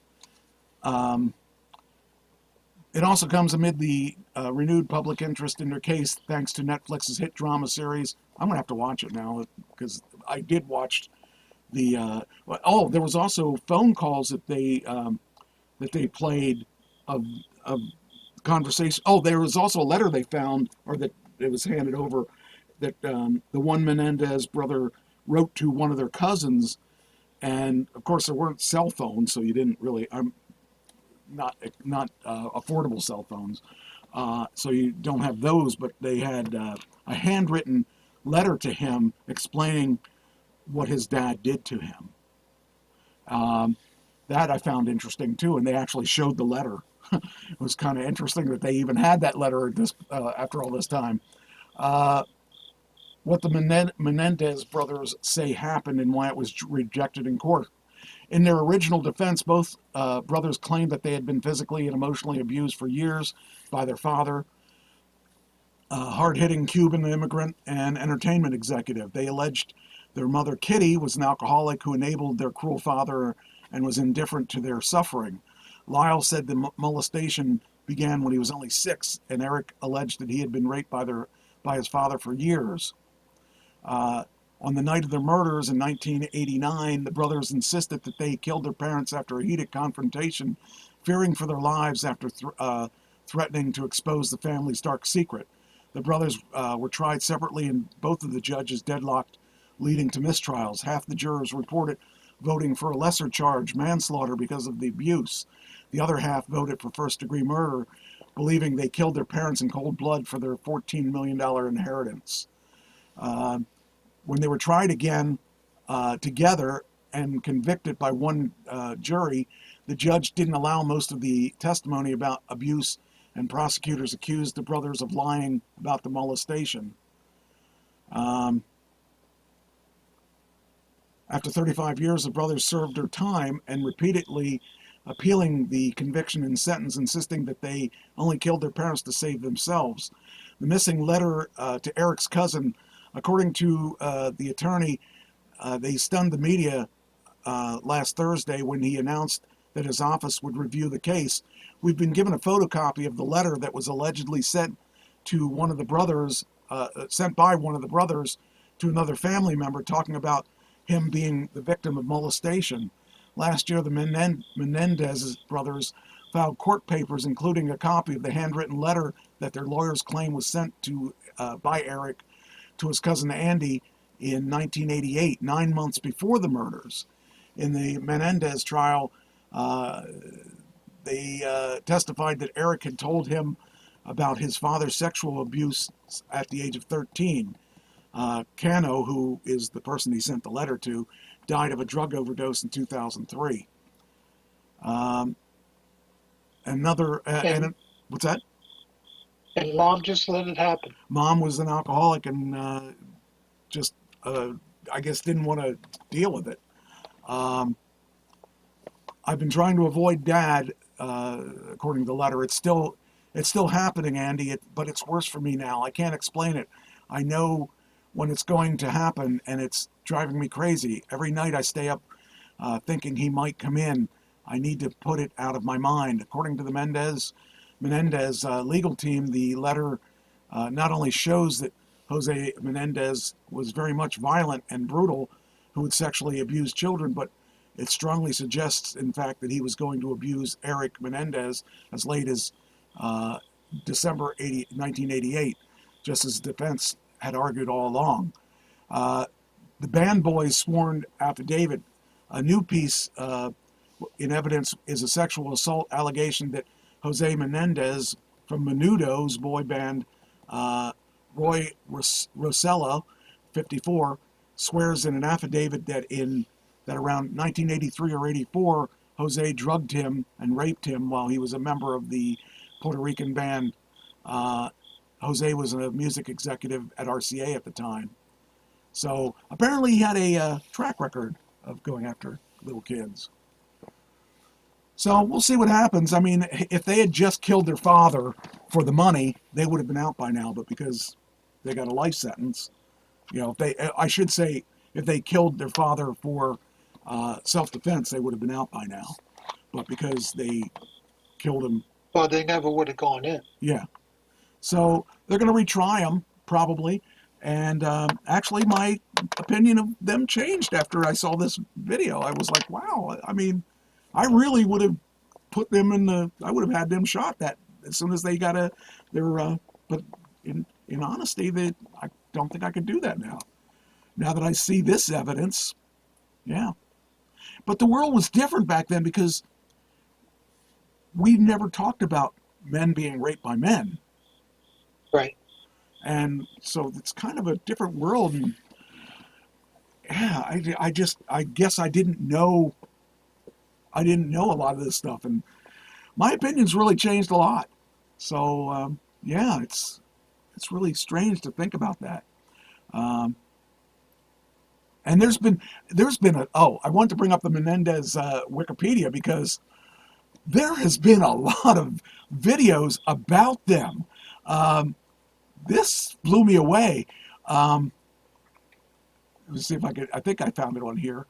It also comes amid the renewed public interest in their case thanks to Netflix's hit drama series. I'm going to have to watch it now because I did watch the... there was also phone calls that they played of conversation. Oh, there was also a letter they found, or that it was handed over, that the one Menendez brother wrote to one of their cousins, and of course there weren't cell phones, so you didn't really, not affordable cell phones, so you don't have those, but they had a handwritten letter to him explaining what his dad did to him. That I found interesting too, and they actually showed the letter. It was kind of interesting that they even had that letter after all this time. What the Menendez brothers say happened and why it was rejected in court. In their original defense, both brothers claimed that they had been physically and emotionally abused for years by their father, a hard-hitting Cuban immigrant and entertainment executive. They alleged their mother, Kitty, was an alcoholic who enabled their cruel father and was indifferent to their suffering. Lyle said the molestation began when he was only 6, and Eric alleged that he had been raped by his father for years. On the night of their murders in 1989, the brothers insisted that they killed their parents after a heated confrontation, fearing for their lives after threatening to expose the family's dark secret. The brothers were tried separately, and both of the judges deadlocked, leading to mistrials. Half the jurors reported voting for a lesser charge, manslaughter, because of the abuse. The other half voted for first-degree murder, believing they killed their parents in cold blood for their $14 million inheritance. When they were tried again together and convicted by one jury, the judge didn't allow most of the testimony about abuse, and prosecutors accused the brothers of lying about the molestation. After 35 years, the brothers served their time and repeatedly appealing the conviction and sentence, insisting that they only killed their parents to save themselves. The missing letter to Eric's cousin, according to the attorney, they stunned the media last Thursday when he announced that his office would review the case. We've been given a photocopy of the letter that was allegedly sent to one of the brothers, sent by one of the brothers to another family member, talking about him being the victim of molestation. Last year, the Menendez brothers filed court papers, including a copy of the handwritten letter that their lawyers claim was sent to by Eric to his cousin Andy in 1988, 9 months before the murders. In the Menendez trial, they testified that Eric had told him about his father's sexual abuse at the age of 13. Cano, who is the person he sent the letter to, died of a drug overdose in 2003. What's that? And Mom just let it happen. Mom was an alcoholic and I guess didn't want to deal with it. I've been trying to avoid Dad, according to the letter. It's still happening, Andy, but it's worse for me now. I can't explain it. I know when it's going to happen, and it's driving me crazy. Every night I stay up thinking he might come in. I need to put it out of my mind. According to the Menendez legal team, the letter not only shows that Jose Menendez was very much violent and brutal, who would sexually abuse children, but it strongly suggests, in fact, that he was going to abuse Eric Menendez as late as December 1988, just as defense had argued all along. The Band Boys' sworn affidavit, a new piece in evidence, is a sexual assault allegation that Jose Menendez from Menudo's boy band, Roy Rosella, 54, swears in an affidavit that in that around 1983 or 84, Jose drugged him and raped him while he was a member of the Puerto Rican band. Jose was a music executive at RCA at the time. So apparently he had a track record of going after little kids. So we'll see what happens. I mean, if they had just killed their father for the money, they would have been out by now. But because they got a life sentence, if they killed their father for self-defense, they would have been out by now. But because they killed him, well, they never would have gone in. Yeah. So they're going to retry him probably. And actually, my opinion of them changed after I saw this video. I was like, wow. I mean, I really would have put them I would have had them shot that as soon as they got but in honesty, I don't think I could do that now. Now that I see this evidence, yeah. But the world was different back then because we never talked about men being raped by men. Right. And so it's kind of a different world. And yeah, I guess I didn't know a lot of this stuff. And my opinion's really changed a lot. So, yeah, it's really strange to think about that. And there's been I want to bring up the Menendez Wikipedia because there has been a lot of videos about them. This blew me away. Let me see if I think I found it on here.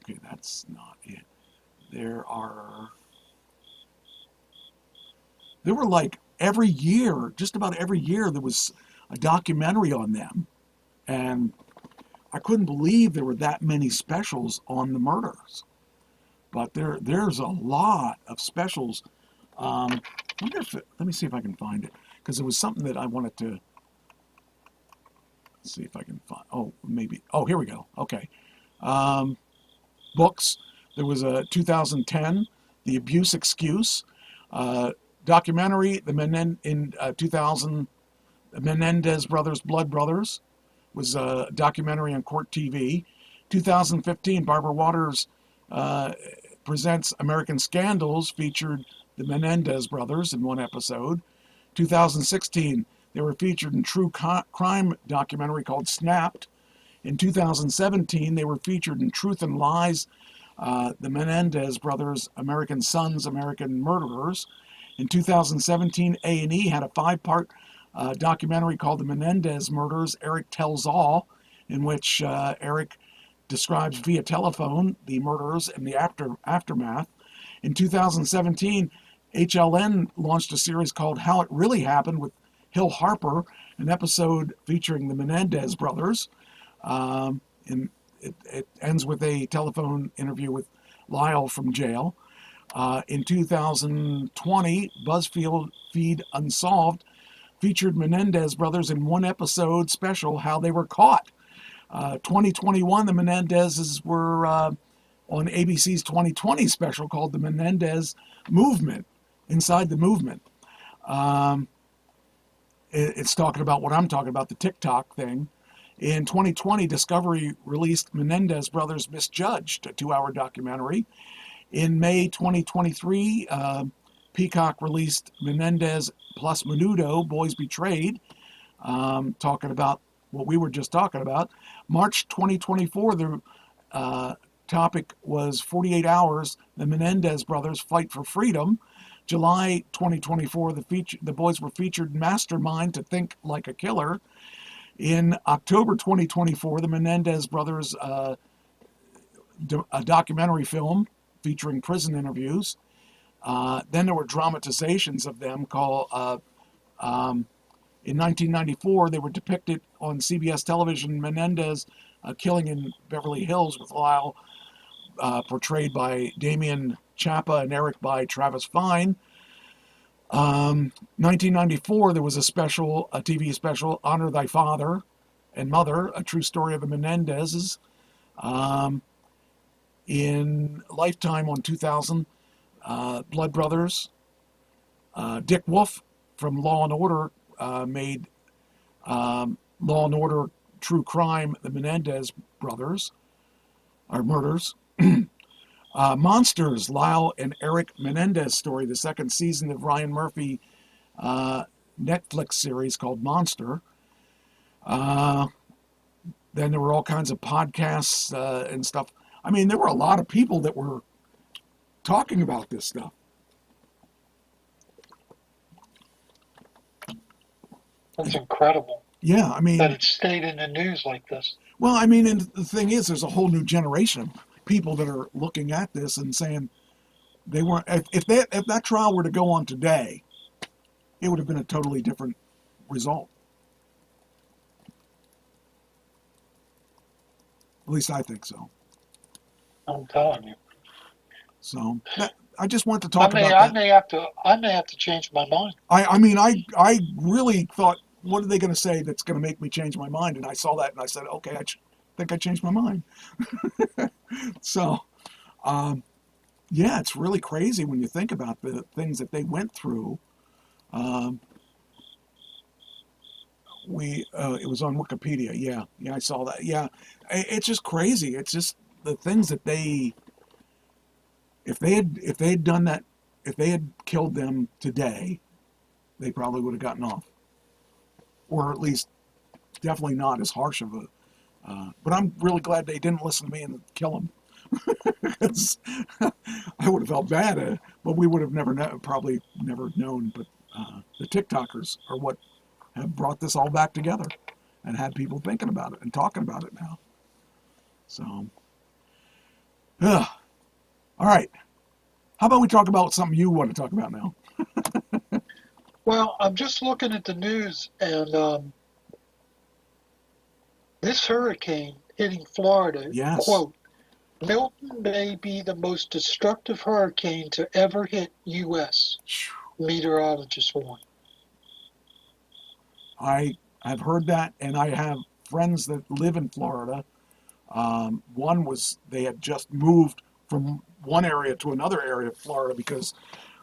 Okay, that's not it. There were like every year, just about every year, there was a documentary on them. And I couldn't believe there were that many specials on the murders. But there's a lot of specials. Let me see if I can find it, because it was something that I wanted to see if I can find. Oh, maybe. Oh, here we go. Okay. Books. There was a 2010, The Abuse Excuse. Documentary, in 2000, the Menendez Brothers, Blood Brothers, was a documentary on Court TV. 2015, Barbara Waters Presents American Scandals, featured the Menendez brothers in one episode. 2016, they were featured in true crime documentary called Snapped. In 2017, they were featured in Truth and Lies, the Menendez brothers, American Sons, American Murderers. In 2017, A&E had a 5-part documentary called The Menendez Murders, Eric Tells All, in which Eric describes via telephone the murders and the aftermath. In 2017, HLN launched a series called How It Really Happened with Hill Harper, an episode featuring the Menendez brothers. And it ends with a telephone interview with Lyle from jail. In 2020, BuzzFeed Unsolved featured Menendez brothers in one episode special, How They Were Caught. 2021, the Menendezes were on ABC's 2020 special called The Menendez Movement, Inside the Movement. It's talking about what I'm talking about, the TikTok thing. In 2020, Discovery released Menendez Brothers Misjudged, a 2-hour documentary. In May 2023, Peacock released Menendez plus Menudo, Boys Betrayed, talking about what we were just talking about. March 2024, the topic was 48 Hours, the Menendez Brothers Fight for Freedom. July 2024, the boys were featured Mastermind to Think Like a Killer. In October 2024, the Menendez Brothers, a documentary film featuring prison interviews. Then there were dramatizations of them called, in 1994, they were depicted on CBS television, Menendez killing in Beverly Hills with Lyle portrayed by Damian Chapa and Eric by Travis Fine. 1994, there was a TV special, Honor Thy Father and Mother, a true story of the Menendezes. In Lifetime on 2000, Blood Brothers. Dick Wolf from Law & Order made Law & Order true crime, the Menendez brothers, or murders. Monsters, Lyle and Eric Menendez story, the second season of Ryan Murphy Netflix series called Monster. Then there were all kinds of podcasts and stuff. I mean, there were a lot of people that were talking about this stuff. That's incredible. Yeah, I mean... that it stayed in the news like this. Well, I mean, and the thing is, there's a whole new generation of people that are looking at this and saying they weren't... If that trial were to go on today, it would have been a totally different result. At least I think so. I'm telling you. So I just want to talk about that. I may have to change my mind. I mean, I really thought, what are they going to say that's going to make me change my mind? And I saw that and I said, okay, I think I changed my mind. So, yeah, it's really crazy when you think about the things that they went through. It was on Wikipedia. Yeah, I saw that. Yeah, it's just crazy. It's just the things that if they had done that, if they had killed them today, they probably would have gotten off, or at least definitely not as harsh of a. But I'm really glad they didn't listen to me and kill him. I would have felt bad, but we would have probably never known. But the TikTokers are what have brought this all back together and had people thinking about it and talking about it now. So, all right. How about we talk about something you want to talk about now? Well, I'm just looking at the news, and this hurricane hitting Florida, yes. Quote, Milton may be the most destructive hurricane to ever hit U.S., meteorologists warn. I've heard that, and I have friends that live in Florida. One was, they had just moved from one area to another area of Florida because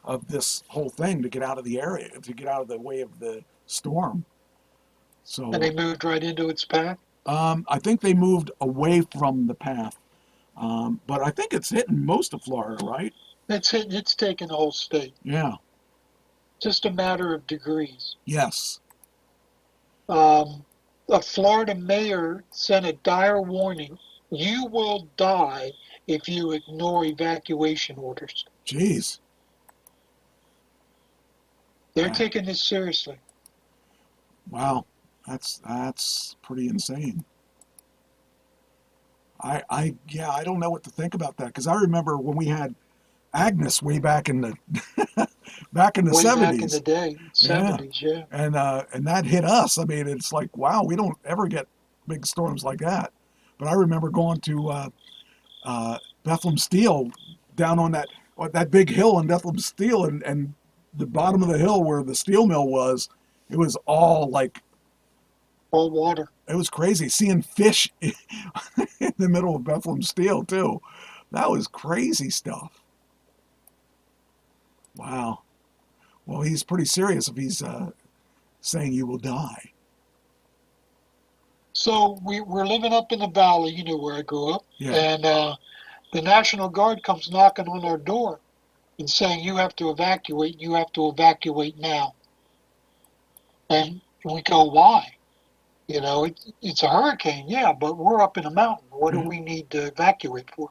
of this whole thing, to get out of the area, to get out of the way of the storm. So, and they moved right into its path? I think they moved away from the path. But I think it's hitting most of Florida, right? It's taken the whole state. Yeah. Just a matter of degrees. Yes. A Florida mayor sent a dire warning. You will die if you ignore evacuation orders. Jeez. They're taking this seriously. Wow. That's pretty insane. I don't know what to think about that, because I remember when we had Agnes way back in the back in the 70s. Back in the day, 70s, yeah. And that hit us. I mean, it's like, wow, we don't ever get big storms like that. But I remember going to Bethlehem Steel, down on that big hill in Bethlehem Steel, and the bottom of the hill where the steel mill was, it was all like all water. It was crazy seeing fish in the middle of Bethlehem Steel too. That was crazy stuff. Wow. Well, he's pretty serious if he's saying you will die. So we're living up in the valley, you know, where I grew up. Yeah. And the National Guard comes knocking on our door and saying, you have to evacuate now. And we go, why? You know, it's a hurricane, yeah, but we're up in a mountain. What do we need to evacuate for?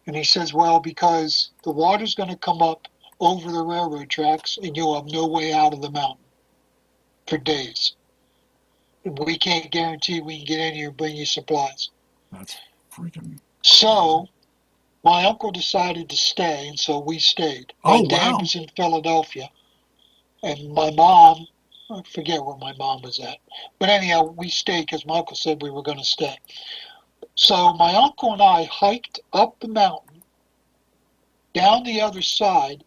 And he says, well, because the water's going to come up over the railroad tracks and you'll have no way out of the mountain for days. We can't guarantee we can get in here and bring you supplies. That's freaking... So, my uncle decided to stay, and so we stayed. My dad was in Philadelphia, and my mom, I forget where my mom was at. But anyhow, we stayed because my uncle said we were going to stay. So my uncle and I hiked up the mountain, down the other side,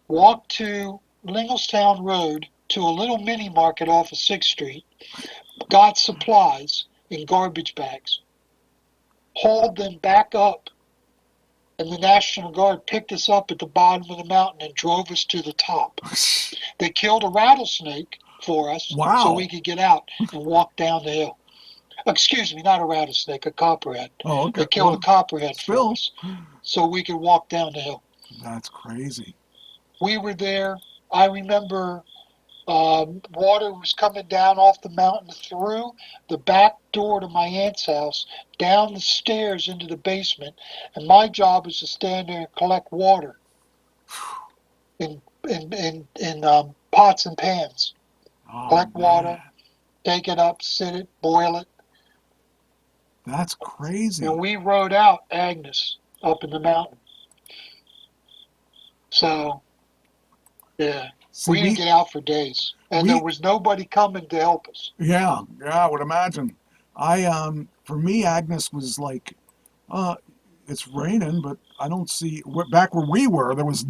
walked to Linglestown Road to a little mini market off of 6th Street, got supplies in garbage bags, hauled them back up, and the National Guard picked us up at the bottom of the mountain and drove us to the top. They killed a rattlesnake for us so we could get out and walk down the hill. Excuse me, not a rattlesnake, a copperhead. Oh, okay. They killed a copperhead still. for us, so we could walk down the hill. That's crazy. We were there. I remember water was coming down off the mountain through the back door to my aunt's house, down the stairs into the basement, and my job was to stand there and collect water in pots and pans. Collect water, take it up, sit it, boil it. That's crazy. And we rode out Agnes up in the mountain. So, yeah, See, we didn't get out for days, and there was nobody coming to help us. Yeah, I would imagine. For me, Agnes was like, it's raining, but I don't see. Back where we were, there was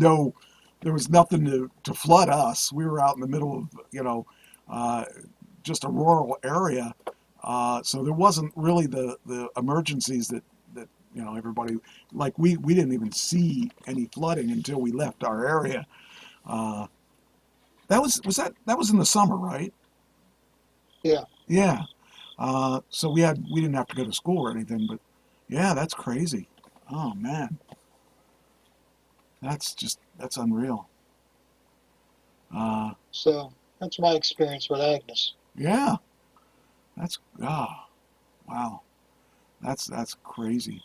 nothing to flood us. We were out in the middle of, just a rural area, so there wasn't really the emergencies that everybody, like we didn't even see any flooding until we left our area. That was in the summer, right? Yeah. Yeah. So we didn't have to go to school or anything, but yeah, that's crazy. Oh man. That's unreal. So that's my experience with Agnes. Yeah. Wow. That's crazy.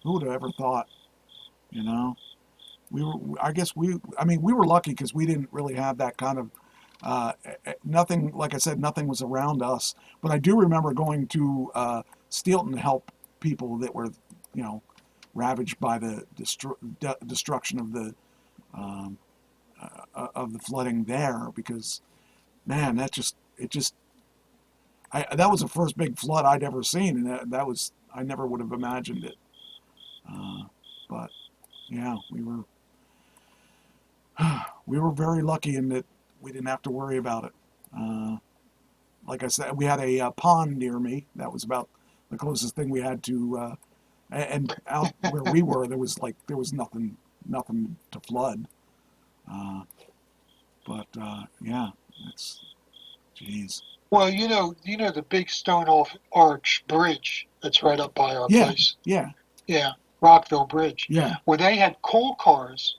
Who would have ever thought, we were lucky because we didn't really have that kind of, nothing, like I said, nothing was around us. But I do remember going to Steelton to help people that were, ravaged by the destruction of the flooding there, because, man, that was the first big flood I'd ever seen, and I never would have imagined it. But yeah, we were very lucky in that we didn't have to worry about it. Like I said, we had a pond near me. That was about the closest thing we had to, and out where we were, there was nothing to flood. But yeah, jeez. Well, you know the big stone arch bridge that's right up by our place. Yeah. Yeah, Rockville Bridge. Yeah. Where they had coal cars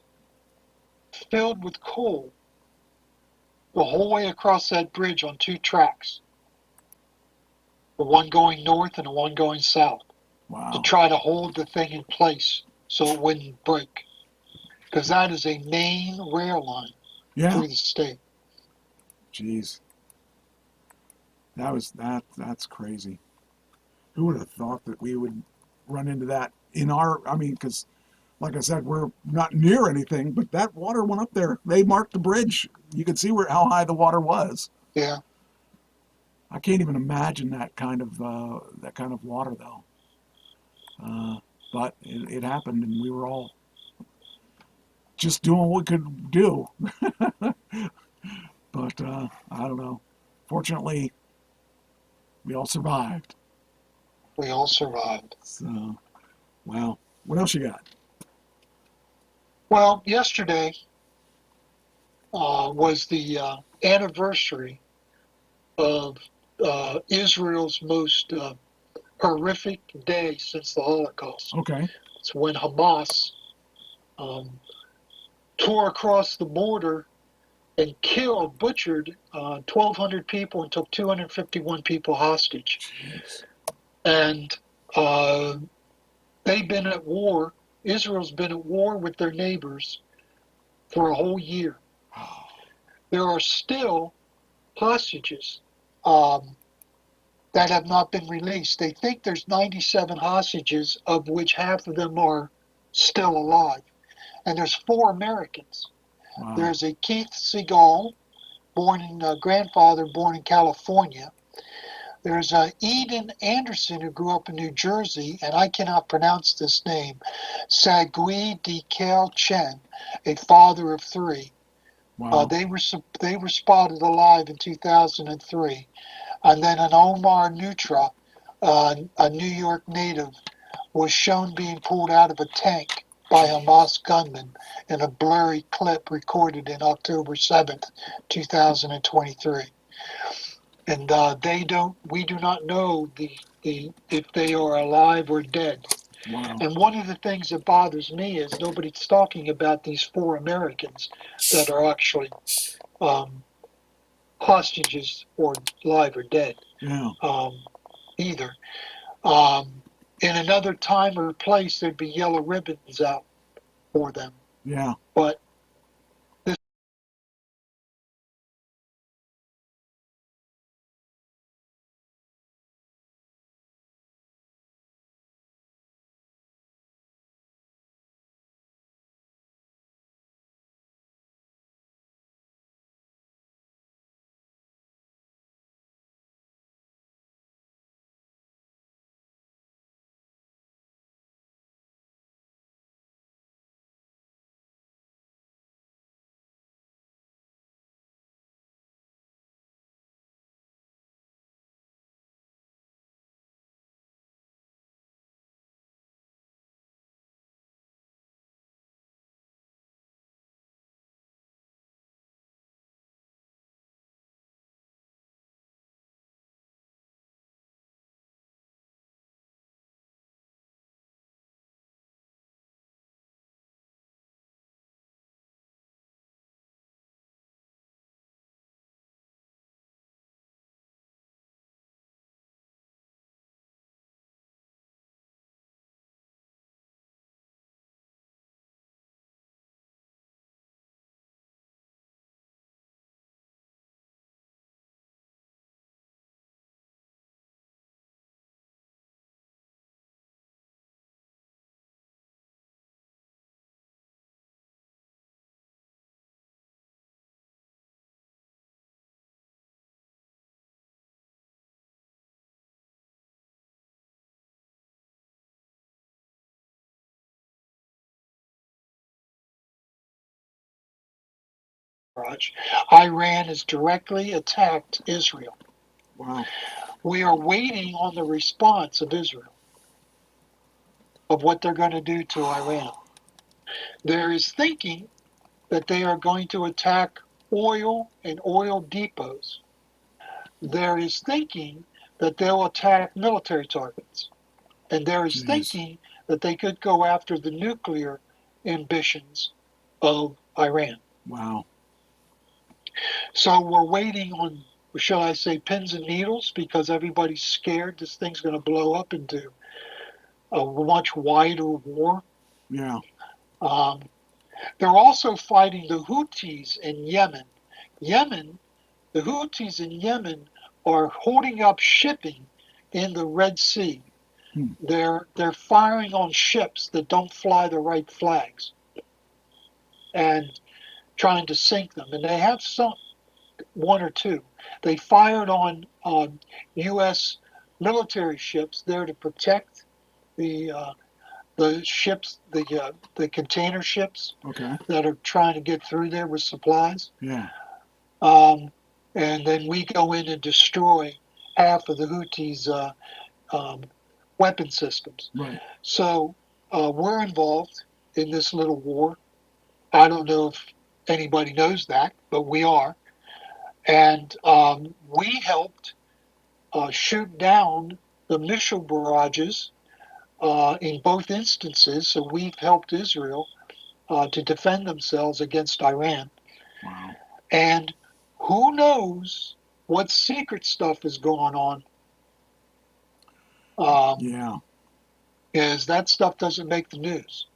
filled with coal the whole way across that bridge on 2 tracks. The one going north and the one going south. Wow. To try to hold the thing in place so it wouldn't break. Because that is a main rail line through the state. Jeez. That's crazy. Who would have thought that we would run into that because like I said, we're not near anything, but that water went up there. They marked the bridge. You could see how high the water was. Yeah. I can't even imagine that kind of water though. But it happened, and we were all just doing what we could do. But I don't know. Fortunately, we all survived. We all survived. So, wow. What else you got? Well, yesterday was the anniversary of Israel's most horrific day since the Holocaust. Okay. It's when Hamas tore across the border and butchered 1,200 people and took 251 people hostage. Jeez. And they've been at war. Israel's been at war with their neighbors for a whole year. There are still hostages that have not been released. They think there's 97 hostages, of which half of them are still alive. And there's 4 Americans. Wow. There's a Keith Segal, grandfather born in California. There's Eden Anderson, who grew up in New Jersey, and I cannot pronounce this name, Sagui Dekel Chen, a father of 3. Wow. They were spotted alive in 2003. And then an Omar Nutra, a New York native, was shown being pulled out of a tank by Hamas gunmen in a blurry clip recorded in October 7th, 2023. and we do not know if they are alive or dead. Wow. And one of the things that bothers me is nobody's talking about these 4 Americans that are actually hostages or alive or dead. Yeah. Either. In another time or place, there'd be yellow ribbons out for them. Yeah. But Iran has directly attacked Israel. Wow. We are waiting on the response of Israel of what they're going to do to Iran. There is thinking that they are going to attack oil and oil depots. There is thinking that they'll attack military targets. And there is thinking that they could go after the nuclear ambitions of Iran. Wow. So we're waiting on, shall I say, pins and needles, because everybody's scared this thing's going to blow up into a much wider war. Yeah. They're also fighting the Houthis in Yemen. The Houthis in Yemen are holding up shipping in the Red Sea. They're firing on ships that don't fly the right flags and trying to sink them. And they have one or two. They fired on U.S. military ships there to protect the ships, the container ships that are trying to get through there with supplies. Yeah. And then we go in and destroy half of the Houthis' weapon systems. Right. So we're involved in this little war. I don't know if anybody knows that, but we are. And we helped shoot down the missile barrages in both instances. So we've helped Israel to defend themselves against Iran. Wow. And who knows what secret stuff is going on. Yeah. Is that stuff doesn't make the news.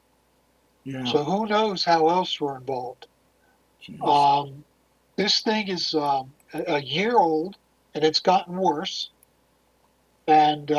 Yeah. So who knows how else we're involved. This thing is a year old, and it's gotten worse. And